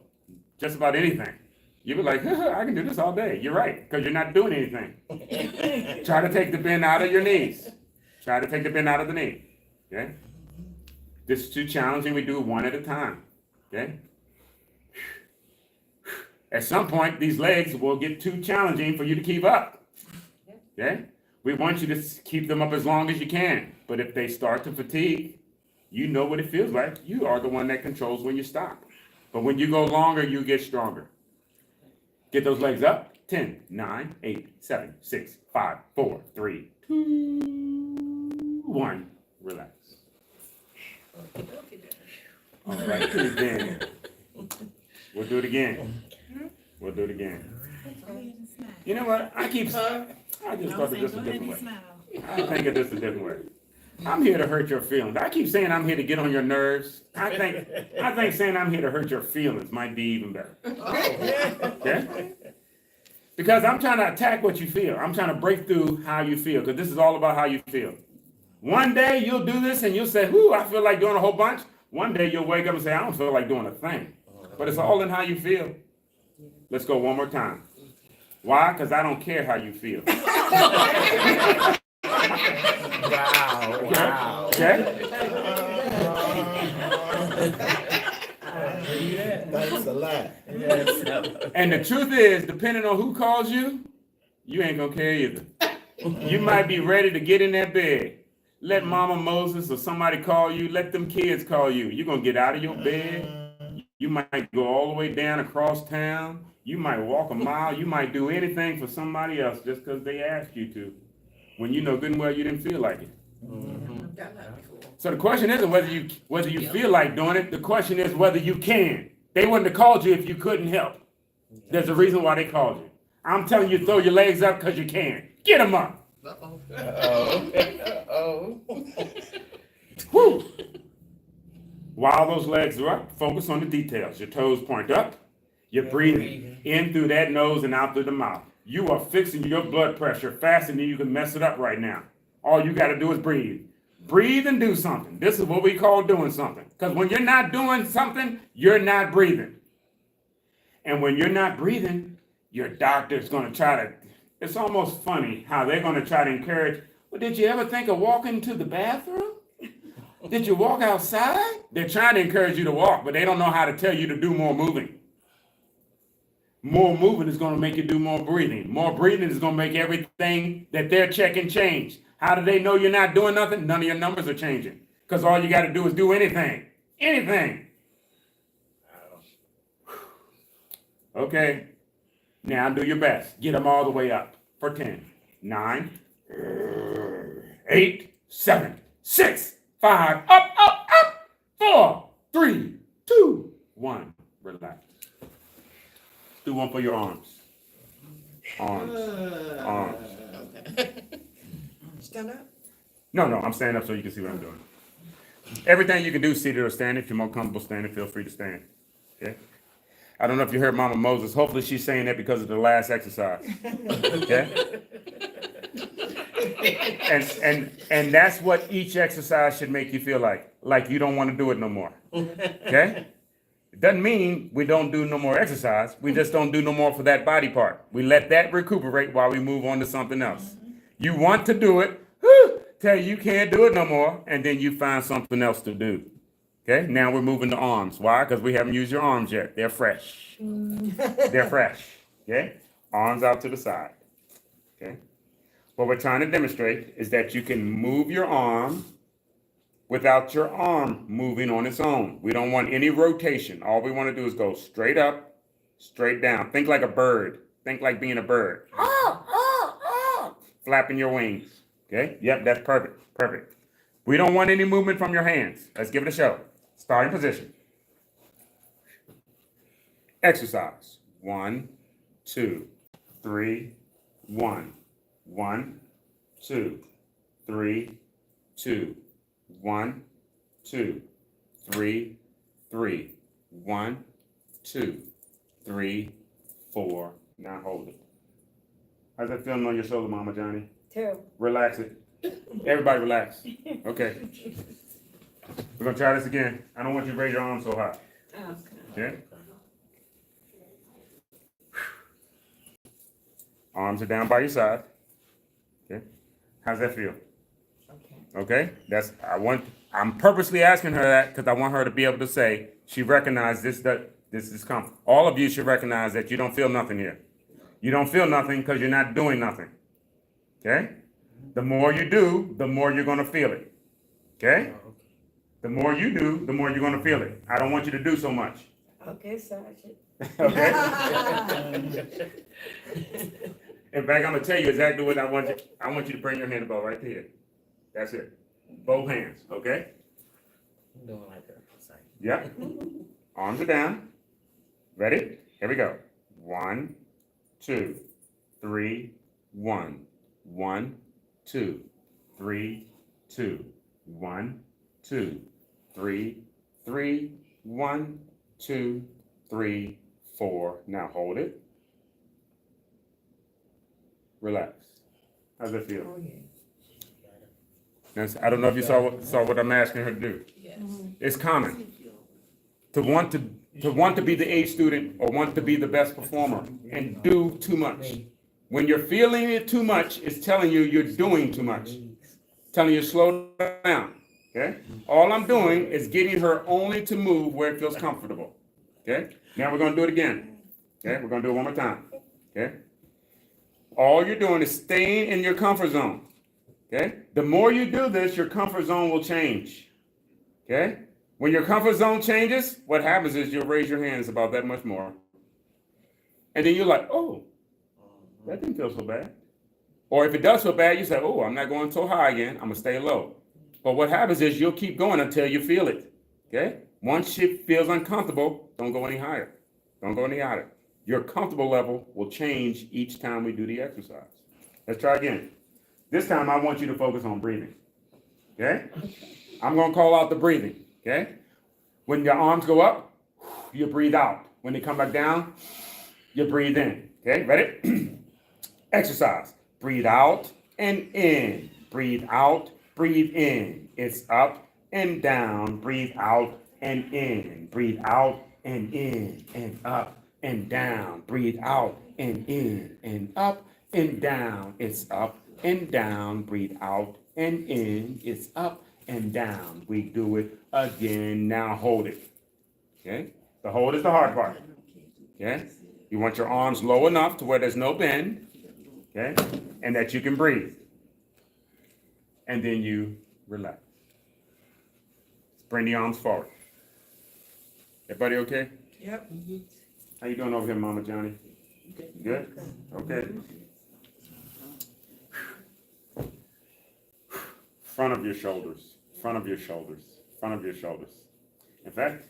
just about anything. You'll be like, I can do this all day. You're right, because you're not doing anything. Try to take the bend out of your knees. Try to take the bend out of the knee. Okay? This is too challenging. We do it one at a time. Okay? At some point, these legs will get too challenging for you to keep up. Okay? We want you to keep them up as long as you can. But if they start to fatigue, you know what it feels like. You are the one that controls when you stop. But when you go longer, you get stronger. Get those legs up. 10, 9, 8, 7, 6, 5, 4, 3, 2, 1. Relax. All right, then. We'll do it again. We'll do it again. You know what? I just thought of this a different way. I think of this a different way. I'm here to hurt your feelings. I keep saying I'm here to get on your nerves. I think saying I'm here to hurt your feelings might be even better. Okay? Because I'm trying to attack what you feel. I'm trying to break through how you feel, because this is all about how you feel. One day you'll do this and you'll say, whoo, I feel like doing a whole bunch. One day you'll wake up and say, I don't feel like doing a thing. But it's all in how you feel. Let's go one more time. Why? Because I don't care how you feel. Wow. Okay? Thanks a lot. And the truth is, depending on who calls you, you ain't gonna care either. You might be ready to get in that bed. Let Mama Moses or somebody call you. Let them kids call you. You're gonna get out of your bed. You might go all the way down across town. You might walk a mile. You might do anything for somebody else just because they asked you to, when you know good and well you didn't feel like it. So the question isn't whether you feel like doing it. The question is whether you can. They wouldn't have called you if you couldn't help. There's a reason why they called you. I'm telling you, throw your legs up because you can. Get them up. Woo. While those legs are up, focus on the details. Your toes point up. You're breathing in through that nose and out through the mouth. You are fixing your blood pressure faster than you can mess it up right now. All you got to do is breathe. Breathe and do something. This is what we call doing something. Because when you're not doing something, you're not breathing. And when you're not breathing, your doctor's going to try to, it's almost funny how they're going to try to encourage, well, did you ever think of walking to the bathroom? Did you walk outside? They're trying to encourage you to walk, but they don't know how to tell you to do more moving. More moving is going to make you do more breathing. More breathing is going to make everything that they're checking change. How do they know you're not doing nothing? None of your numbers are changing. Because all you got to do is do anything. Anything. Okay. Now do your best. Get them all the way up for 10, 9, 8, 7, 6, 5, up, 4, 3, 2, 1. Relax. Do one for your arms. Arms. Stand up. No, I'm standing up so you can see what I'm doing. Everything you can do seated or standing. If you're more comfortable standing, feel free to stand. Okay? I don't know if you heard Mama Moses. Hopefully she's saying that because of the last exercise. Okay? And that's what each exercise should make you feel like you don't want to do it no more. Okay? It doesn't mean we don't do no more exercise. We just don't do no more for that body part. We let that recuperate while we move on to something else. You want to do it, tell you can't do it no more, and then you find something else to do. Okay, now we're moving to arms. Why? Because we haven't used your arms yet. They're fresh. They're fresh. Okay? Arms out to the side. Okay? What we're trying to demonstrate is that you can move your arm without your arm moving on its own. We don't want any rotation. All we want to do is go straight up, straight down. Think like a bird. Think like being a bird. Flapping your wings. Okay? Yep, that's perfect. Perfect. We don't want any movement from your hands. Let's give it a show. Starting position. Exercise. 1, 2, 3, 1. 1, 2, 3, 2. 1, 2, 3, 3. 1, 2, 3, 4. Now hold it. How's that feeling on your shoulder, Mama Johnny? Terrible. Relax it. Everybody relax. Okay. We're gonna try this again. I don't want you to raise your arms so high. Okay? Arms are down by your side. Okay? How's that feel? Okay? I'm purposely asking her that because I want her to be able to say she recognized this is coming. All of you should recognize that you don't feel nothing here. You don't feel nothing because you're not doing nothing. Okay? The more you do, the more you're gonna feel it. Okay? The more you do, the more you're gonna feel it. I don't want you to do so much. Okay, Sergeant. Okay? In fact, I'm gonna tell you exactly what I want you. I want you to bring your hand about right there. That's it. Both hands, okay? I'm doing like that. Sorry. Yep. Arms are down. Ready? Here we go. 1, 2, 3, 1. 1, 2, 3, 2. 1, 2, 3, 3. 1, 2, 3, 4. Now hold it. Relax. How's that feel? I don't know if you saw what I'm asking her to do. Yes. It's common to want to be the A student or want to be the best performer and do too much. When you're feeling it too much, it's telling you you're doing too much. Telling you slow down. Okay? All I'm doing is getting her only to move where it feels comfortable. Okay? Now we're gonna do it again. Okay? We're gonna do it one more time. Okay? All you're doing is staying in your comfort zone. Okay? The more you do this, your comfort zone will change. Okay? When your comfort zone changes, what happens is you'll raise your hands about that much more. And then you're like, oh, that didn't feel so bad. Or if it does feel bad, you say, oh, I'm not going so high again. I'm going to stay low. But what happens is you'll keep going until you feel it. Okay? Once it feels uncomfortable, don't go any higher. Don't go any higher. Your comfortable level will change each time we do the exercise. Let's try again. This time I want you to focus on breathing. Okay? I'm going to call out the breathing. Okay? When your arms go up, you breathe out. When they come back down, you breathe in. Okay? Ready? Exercise. Breathe out and in. Breathe out, breathe in. It's up and down. Breathe out and in. Breathe out and in and up and down. Breathe out and in and up and down. It's up and down. Breathe out and in. It's up and down. We do it again. Now hold it. Okay? The hold is the hard part. Okay? You want your arms low enough to where there's no bend. Okay? And that you can breathe. And then you relax. Bring the arms forward. Everybody okay? Yep. How you doing over here, Mama Johnny? Good? Okay. Front of your shoulders. Front of your shoulders. Front of your shoulders. In fact,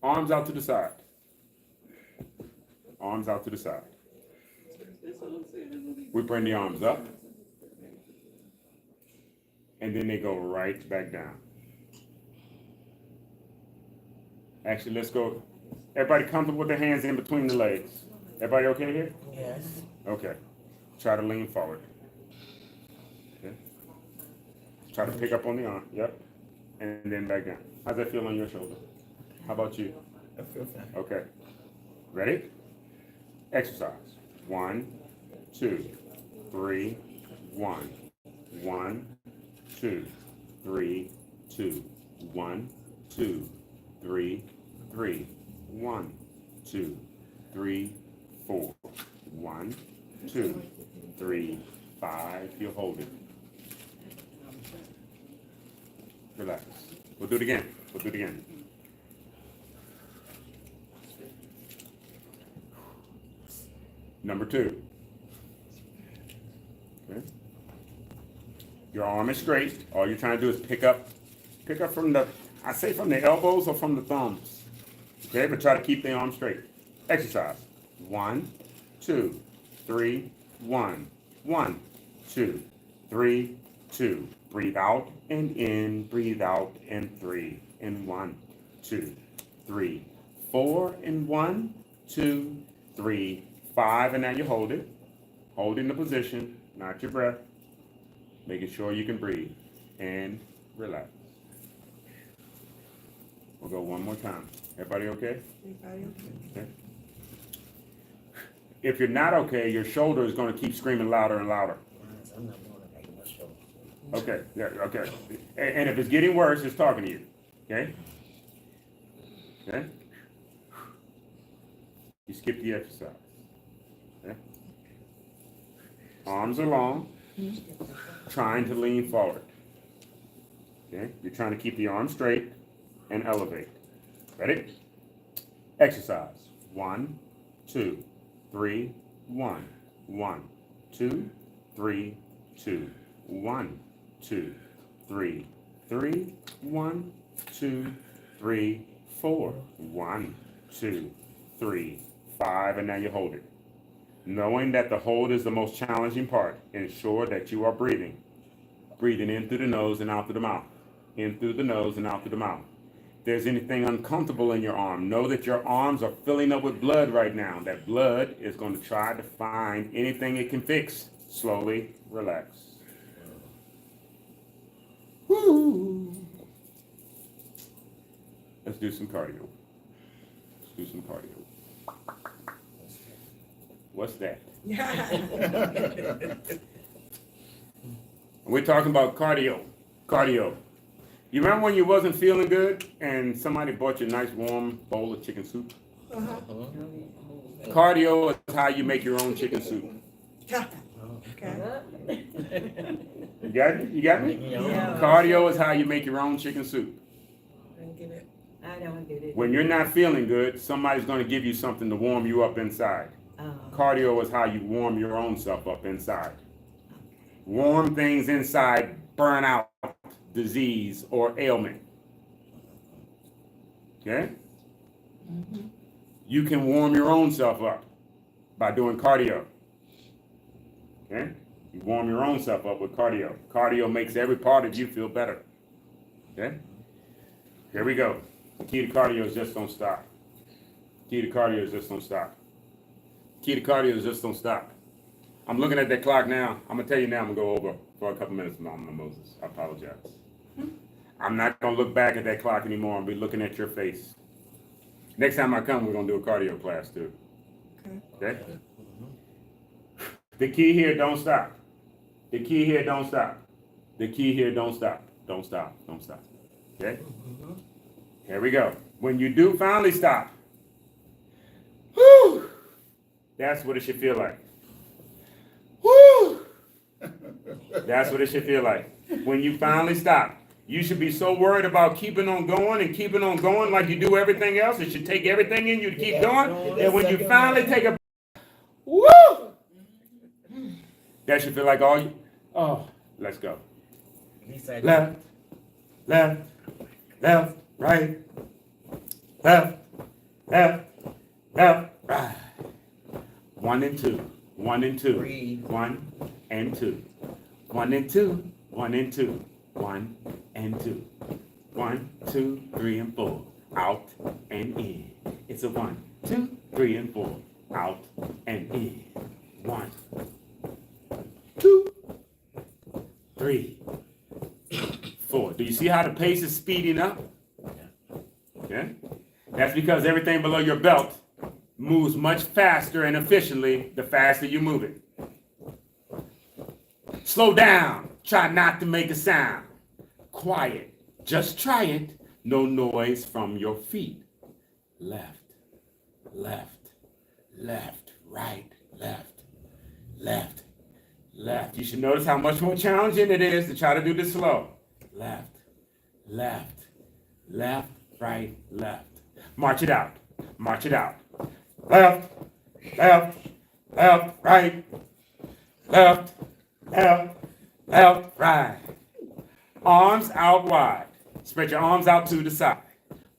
arms out to the side. Arms out to the side. We bring the arms up. And then they go right back down. Actually, let's go. Everybody comfortable with their hands in between the legs? Everybody okay here? Yes. Okay. Try to lean forward. Okay. Try to pick up on the arm. Yep. And then back down. How's that feel on your shoulder? How about you? I feel fine. Okay. Ready? Exercise. 1, 2, 3, 1. 1, 2, 3, 2. 1, 2, 3, 3. 1, 2, 3, 4. 1, 2, 3, 5. You'll hold it. Relax. We'll do it again. We'll do it again. Number 2. Okay. Your arm is straight. All you're trying to do is pick up from the, I say from the elbows or from the thumbs. Okay, but try to keep the arm straight. Exercise. 1, 2, 3, 1. 1, 2, 3, 2. Breathe out and in, breathe out and 3. And 1, 2, 3, 4. And 1, 2, 3, 5. And now you hold it. Holding the position, not your breath. Making sure you can breathe. And relax. We'll go one more time. Everybody okay? Okay. If you're not okay, your shoulder is going to keep screaming louder and louder. I'm not going to make my show. Okay, yeah, okay. And if it's getting worse, it's talking to you. Okay? Okay? You skip the exercise. Okay? Arms are long, trying to lean forward. Okay? You're trying to keep the arm straight and elevate. Ready? Exercise. 1, 2, 3, 1. 1, 2, 3, 2. 1, 2, 3, 3. 1, 2, 3, 4. 1, 2, 3, 5. And now you hold it. Knowing that the hold is the most challenging part, ensure that you are breathing. Breathing in through the nose and out through the mouth. In through the nose and out through the mouth. If there's anything uncomfortable in your arm, know that your arms are filling up with blood right now. That blood is going to try to find anything it can fix. Slowly relax. Woo. Let's do some cardio. Let's do some cardio. What's that? We're talking about cardio. Cardio. You remember when you wasn't feeling good and somebody bought you a nice warm bowl of chicken soup? Cardio is how you make your own chicken soup. Okay. You got it? You got me? Yeah. Cardio is how you make your own chicken soup. I don't get it. When you're not feeling good, somebody's going to give you something to warm you up inside. Cardio is how you warm your own self up inside. Warm things inside burn out disease or ailment. Okay? You can warm your own self up by doing cardio. Okay? You warm your own self up with cardio. Cardio makes every part of you feel better. Okay? Here we go. The key to cardio is just don't stop. Key to cardio is just don't stop. Key to cardio is just don't stop. I'm looking at that clock now. I'm going to tell you now I'm going to go over for a couple minutes, Mama Moses. I apologize. I'm not going to look back at that clock anymore. I'll be looking at your face. Next time I come, we're going to do a cardio class too. Okay? The key here, don't stop. The key here, don't stop. The key here, don't stop. Don't stop. Don't stop. Okay? Here we go. When you do finally stop, whoo, that's what it should feel like. Woo! That's what it should feel like. When you finally stop, you should be so worried about keeping on going and keeping on going like you do everything else. It should take everything in you to keep going. And when you finally take a woo, that should feel like all you, oh, let's go. Left, left, left, right, left, left, left, right. 1 and 2, 1 and 2, 1 and 2, 1 and 2, 1 and 2, 1 and 2, 1, 2, 3 and 4, out and in. It's a 1, 2, 3 and 4, out and in. 1, 2, 3, 4. Do you see how the pace is speeding up? Okay. That's because everything below your belt moves much faster and efficiently the faster you move it. Slow down. Try not to make a sound. Quiet. Just try it. No noise from your feet. Left, left, left, right, left, left, left. You should notice how much more challenging it is to try to do this slow. Left, left, left, right, left. March it out. March it out. Left, left, left, right, left, left, left, right. Arms out wide. Spread your arms out to the side.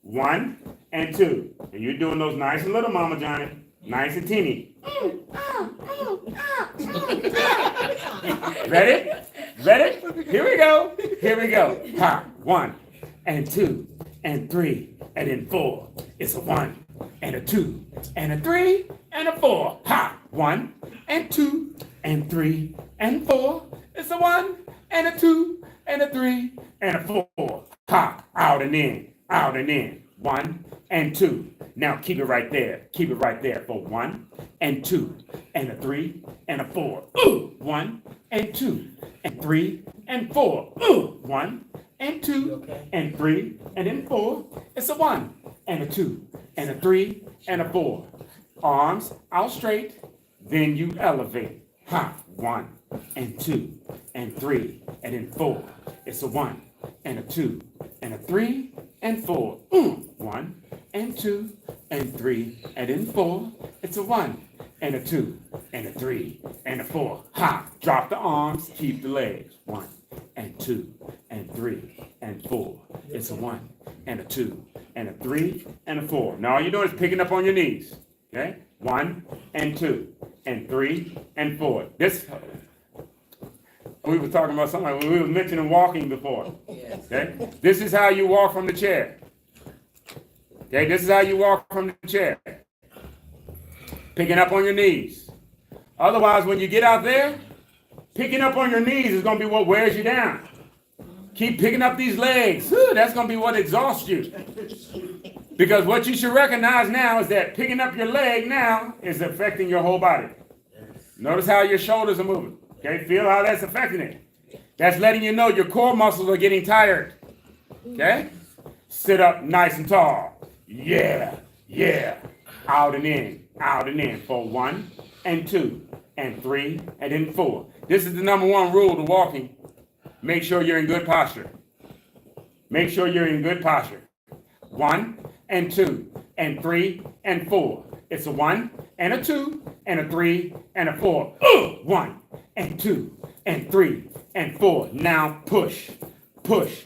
1 and 2. And you're doing those nice and little, Mama Johnny. Nice and teeny. Ready? Ready? Here we go. Here we go. Ha. 1 and 2 and 3 and then 4. It's a 1 and a 2 and a 3 and a 4. Ha. 1 and 2 and 3 and 4. It's a 1 and a 2 and a 3 and a 4. Ha. Out and in. Out and in. 1 and 2. Now keep it right there. Keep it right there for 1 and 2 and a 3 and a 4. Ooh. 1 and 2 and 3 and 4. Ooh. 1 and 2 and 3 and then 4. It's a 1 and a 2 and a 3 and a 4. Arms out straight. Then you elevate. Ha. 1 and 2 and 3 and then 4. It's a 1 and a 2 and a 3 and 4. 1 and 2 and 3 and then 4. It's a 1 and a 2 and a 3 and a 4. Ha! Drop the arms, keep the legs. 1 and 2 and 3 and 4. It's a 1 and a 2 and a 3 and a 4. Now all you're doing is picking up on your knees. Okay? 1 and 2 and 3 and 4. This we were talking about something. We were mentioning walking before. Okay? This is how you walk from the chair. Okay, this is how you walk from the chair. Picking up on your knees. Otherwise, when you get out there, picking up on your knees is going to be what wears you down. Keep picking up these legs. That's going to be what exhausts you. Because what you should recognize now is that picking up your leg now is affecting your whole body. Notice how your shoulders are moving. Okay, feel how that's affecting it. That's letting you know your core muscles are getting tired. Okay? Sit up nice and tall. Yeah, yeah. Out and in for 1 and 2 and 3 and then 4. This is the number one rule to walking. Make sure you're in good posture. Make sure you're in good posture. 1 and 2 and 3 and 4. It's a 1 and a 2 and a 3 and a 4. 1 and 2 and 3 and 4. Now push, push,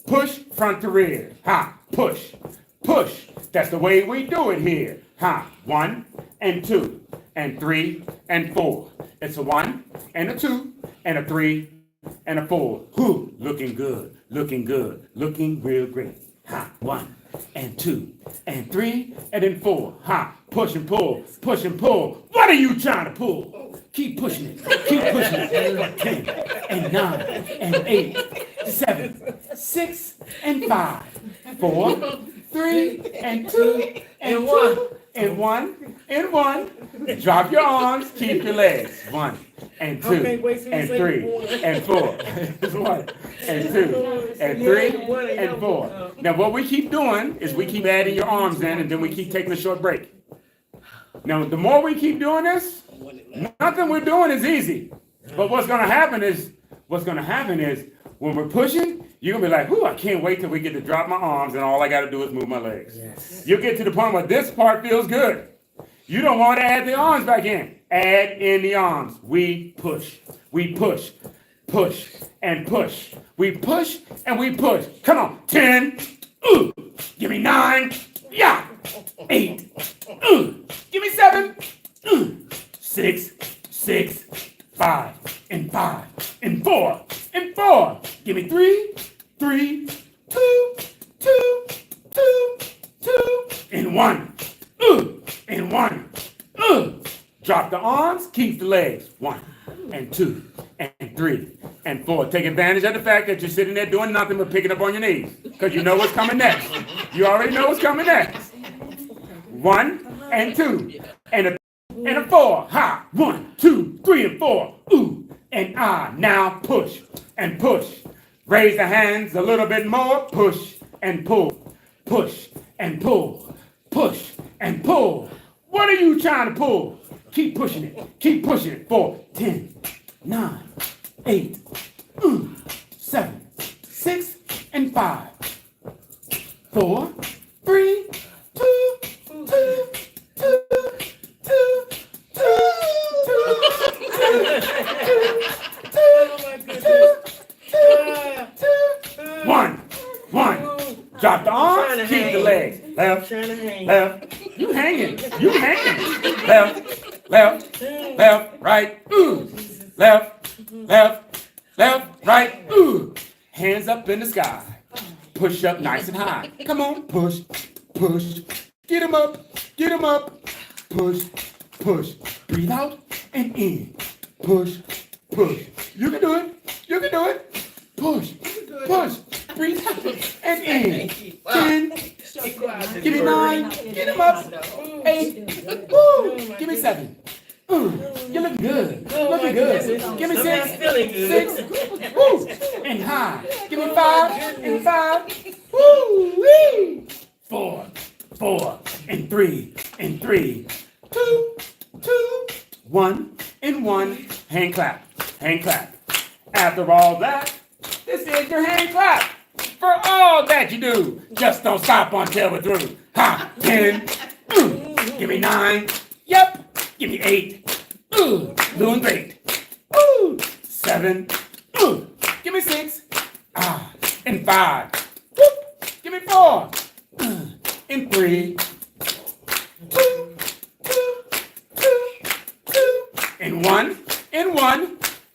push front to rear. Ha, push, push. That's the way we do it here. Ha, 1 and 2 and 3 and 4. It's a 1 and a 2 and a 3 and a 4. Whoo, looking good, looking good, looking real great. Ha, 1 and 2 and 3 and then 4. Ha, push and pull, push and pull. What are you trying to pull? Keep pushing it, keep pushing it. 10 and 9 and 8, 7, 6 and 5, 4, 3 and 2 and 1 and 1 and 1. Drop your arms, keep your legs. 1 and 2 and 3 and 4. It's 1 and 2 and 3 and 4. Now what we keep doing is we keep adding your arms in and then we keep taking a short break. Now the more we keep doing this, nothing we're doing is easy. But what's going to happen is when we're pushing, you're going to be like, I can't wait till we get to drop my arms and all I got to do is move my legs. Yes. You'll get to the point where this part feels good. You don't want to add the arms back in. Add in the arms. We push, push, and push. We push and we push. Come on. 10. Give me 9. Yeah. 8. Give me 7. 6, 5, and 5, and 4, and 4. Give me 3, 2, 2, and 1, and 1. Drop the arms, keep the legs. 1, and 2, and 3, and 4. Take advantage of the fact that you're sitting there doing nothing but picking up on your knees, because you know what's coming next. You already know what's coming next. 1 and 2, and a 4. Ha! 1, 2, 3, and 4. And now push and push. Raise the hands a little bit more. Push and pull. Push and pull. Push and pull. What are you trying to pull? Keep pushing it. Keep pushing it. 4, 10, 9, 8, 7, 6, and 5. 4, 3, 2, 2, 2, 2, 2, 1. Drop the arms, keep the legs. Left, left. You hanging. You hanging. Left, left, left, right. Left, left, left, right. Hands up in the sky. Push up nice and high. Come on, push, push. Get him up, get him up. Push, push. Breathe out and in. Push, push. You can do it. You can do it. Push, push. Breathe out and in. 10. Give me 9. Get him up. 8. Woo. Give me 7. You look good. Looking good. Give me 6. 6. Woo. And high. Give me 5. And 5. Woo. Wee. 4. 4. And 3. And 3. 2. 2. 1. And 1. Hand clap. Hand clap. After all that, this is your hand clap. For all that you do, just don't stop until we're through. Ha, 10, give me 9, yep, give me 8, doing great. 7, give me 6, and 5, whoop, give me 4, and 3, 2, and 1,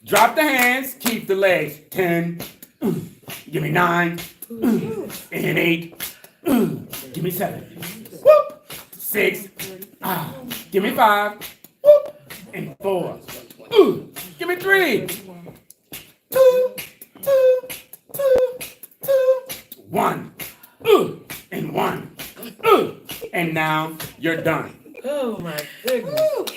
drop the hands, keep the legs, 10, give me 9, and 8, give me 7, whoop, 6, give me 5, whoop, and 4, give me 3, 2, 1, and 1, and now you're done. Oh my goodness.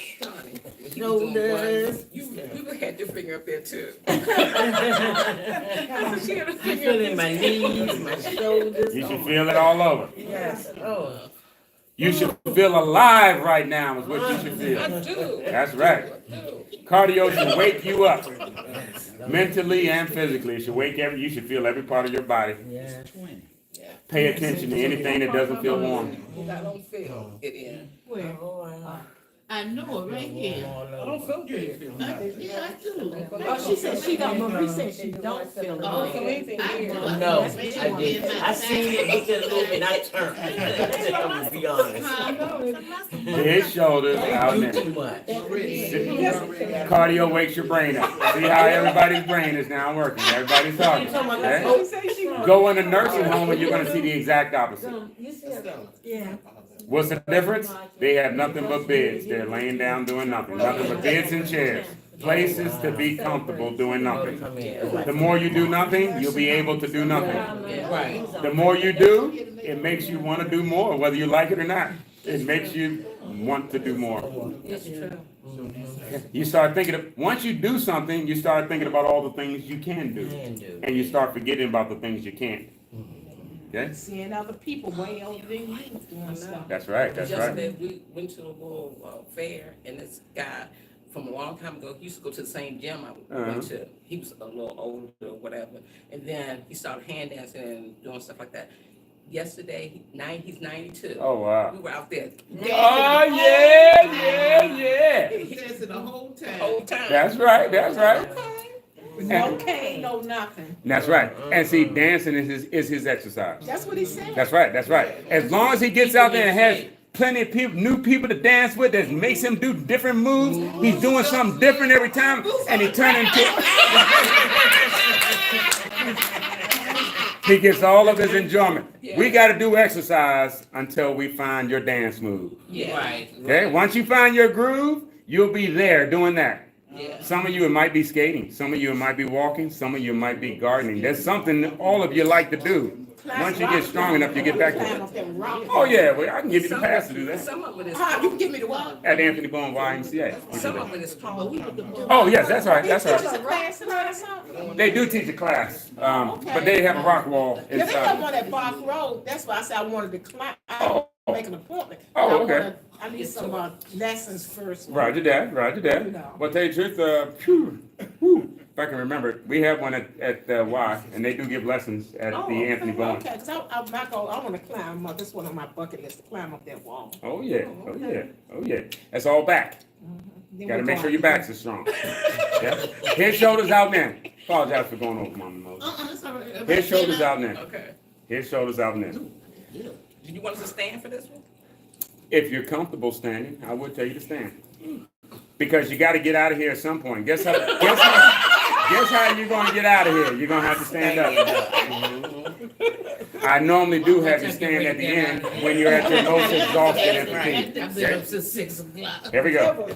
Shoulders. You had your finger up there too. She had a I'm finger feeling my knees, my shoulders. You should feel it all over. Yes. Oh. You should feel alive right now is what you should feel. I do. That's right. Cardio should wake you up. Mentally and physically. It should wake you should feel every part of your body. Yeah. Pay attention to anything that doesn't feel warm. I don't feel it in. Oh, wow. I know it right here. I don't feel good. Yeah, I do. Oh, she said she don't, but we said she don't feel it. I don't feel anything here. No, I did. I seen it, looked at it a little bit, I turned. I'm gonna be honest. His shoulders out Do there. too much. Cardio wakes your brain up. See how everybody's brain is now working. Everybody's talking. Okay? Go in a nursing home and you're going to see the exact opposite. Yeah. What's the difference? They have nothing but beds. They're laying down doing nothing. Nothing but beds and chairs. Places to be comfortable doing nothing. The more you do nothing, you'll be able to do nothing. Right. The more you do, it makes you want to do more, whether you like it or not. It makes you want to do more. It's true. You start thinking, once you do something, you start thinking about all the things you can do. And you start forgetting about the things you can't. Okay? Seeing other people way over there doing stuff. That's right, that's right. Yesterday, we went to the World Fair, and this guy from a long time ago, he used to go to the same gym I went to. He was a little older or whatever. And then he started hand dancing and doing stuff like that. Yesterday, he's 92. Oh, wow. We were out there. Oh, yeah. He was dancing the whole time. Whole time. That's right, that's right. No cane, no nothing. That's right. And see, dancing is his exercise. That's what he said. That's right, that's right. As long as he gets out there and has plenty of people, new people to dance with that makes him do different moves, he's doing something different every time, and he turns into... He gets all of his enjoyment. We got to do exercise until we find your dance move. Yeah. Right. Okay? Once you find your groove, you'll be there doing that. Yeah. Some of you, it might be skating. Some of you, it might be walking. Some of you, it might be gardening. There's something that all of you like to do. Once you get strong enough, you get back to it. Oh, yeah. Well, I can give you the pass to do that. Some of it is You can give me the one. At Anthony Boone YMCA. Some of it is called. Oh, yes, that's right. That's There's right. a class tonight or something? They do teach a class, but they have a rock wall Yeah, they got inside. one at Bark Road. That's why I said I wanted to climb. Oh, make an appointment. Oh, I okay. I need some lessons first. Roger that, roger that. No. But tell you the truth, if I can remember, we have one at Y, and they do give lessons at Oh, the Anthony Bowen. okay, because I want to climb up, this one on my bucket list, to climb up that wall. Oh, yeah, Oh, oh, okay. yeah, oh, yeah. That's all back. Then Gotta we make go sure out. your backs are strong. Yeah. Head, shoulders out now. Apologize for going over, Mama Moses. That's all right. Head, shoulders out now. Okay. Head, shoulders out now. Do you want us to stand for this one? If you're comfortable standing, I would tell you to stand. Because you gotta get out of here at some point. Guess how you're gonna get out of here? You're gonna have to stand up. I normally do have you stand at the end when you're at your most exhausted and fatigued. I've been up since 6 o'clock. Here we go.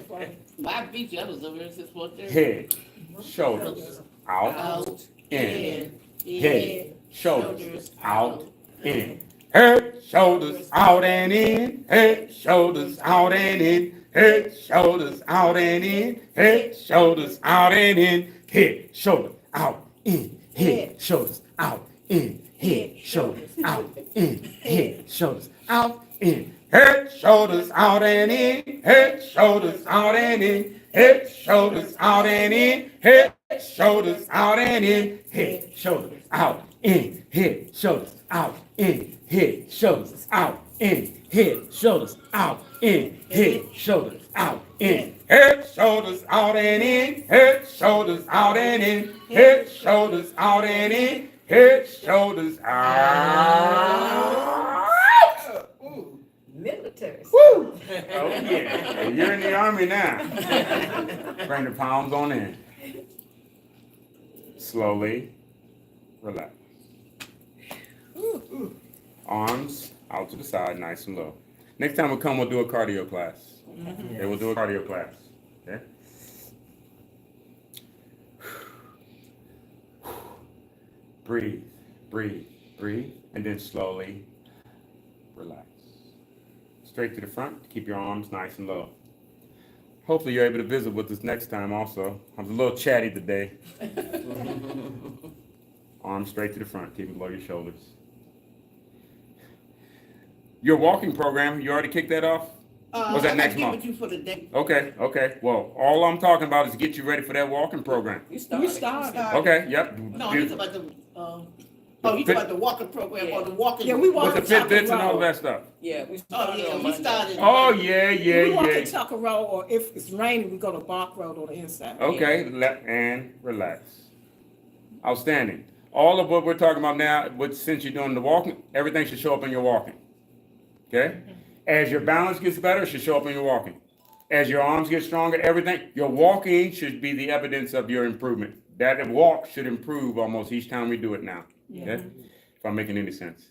I beat you, I was over here since 4:30. Head, shoulders, out, Out, in. Head, shoulders, out, in. Head, shoulders, out and in. Head, shoulders, out and in. Head, shoulders, out and in. Head, shoulders, out and in. Head, shoulders, out, in. Head, shoulders, out, in. Head, shoulders, out, in. Head, shoulders, out, in. Head, shoulders, out and in. Head, shoulders, out and in. Head, shoulders, out and in. Head, shoulders, out and in. Head, shoulders, out, in. Head, shoulders, out, in. Head, shoulders, out, in. Head, shoulders, out, in. Head, shoulders, out, in. Head, shoulders, out and in. Head, shoulders, out and in. Head, shoulders, out and in. Head, shoulders, out. Military. Woo! Oh, yeah. You're in the Army now. Bring the palms on in. Slowly relax. Arms out to the side, nice and low. Next time we come, we'll do a cardio class. Okay, we'll do a cardio class. Okay? Breathe, breathe, breathe, and then slowly relax. Straight to the front, keep your arms nice and low. Hopefully you're able to visit with us next time also. I was a little chatty today. Arms straight to the front, keep it below your shoulders. Your walking program, you already kicked that off? Was that next month? You for the day. Okay, okay. Well, all I'm talking about is get you ready for that walking program. You started. You started. Okay, yep. No, you talking about the, you talking about the walking program or the walking? Yeah, we With walk the the Tucker Fitbits and all Road. that stuff. Yeah, we Oh, started yeah, on we Monday. started. Oh, yeah, We walk yeah, the yeah. Tucker Road, or if it's raining, we go to Bark Road on the inside. Okay, and relax. Outstanding. All of what we're talking about now, since you're doing the walking, everything should show up in your walking. Okay? As your balance gets better, it should show up in your walking. As your arms get stronger, everything, your walking should be the evidence of your improvement. That walk should improve almost each time we do it now. Okay? If I'm making any sense.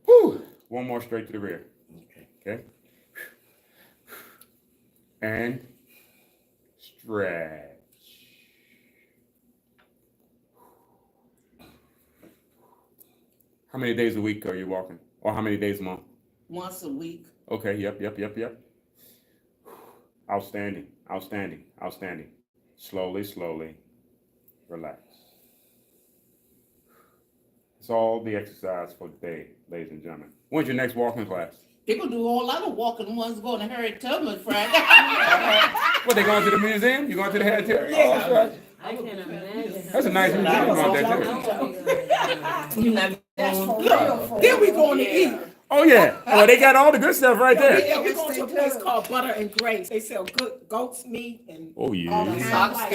Whew. One more straight to the rear. Okay? And stretch. How many days a week are you walking? Or how many days a month? Once a week. Okay, yep. Outstanding, outstanding, outstanding. Slowly, slowly, relax. It's all the exercise for the day, ladies and gentlemen. When's your next walking class? They gonna do a whole lot of walking. The ones going to Harriet Tubman Friday. What, they going to the museum? You going to the head too? Yeah. Oh, that's right. I can imagine. That's a nice museum out there too. You not That's for real. Then we going to eat. Oh yeah, well they got all the good stuff right there. Yeah, we're going to a place called Butter and Grace. They sell good goat's meat and Oh all yeah. the Oxtail.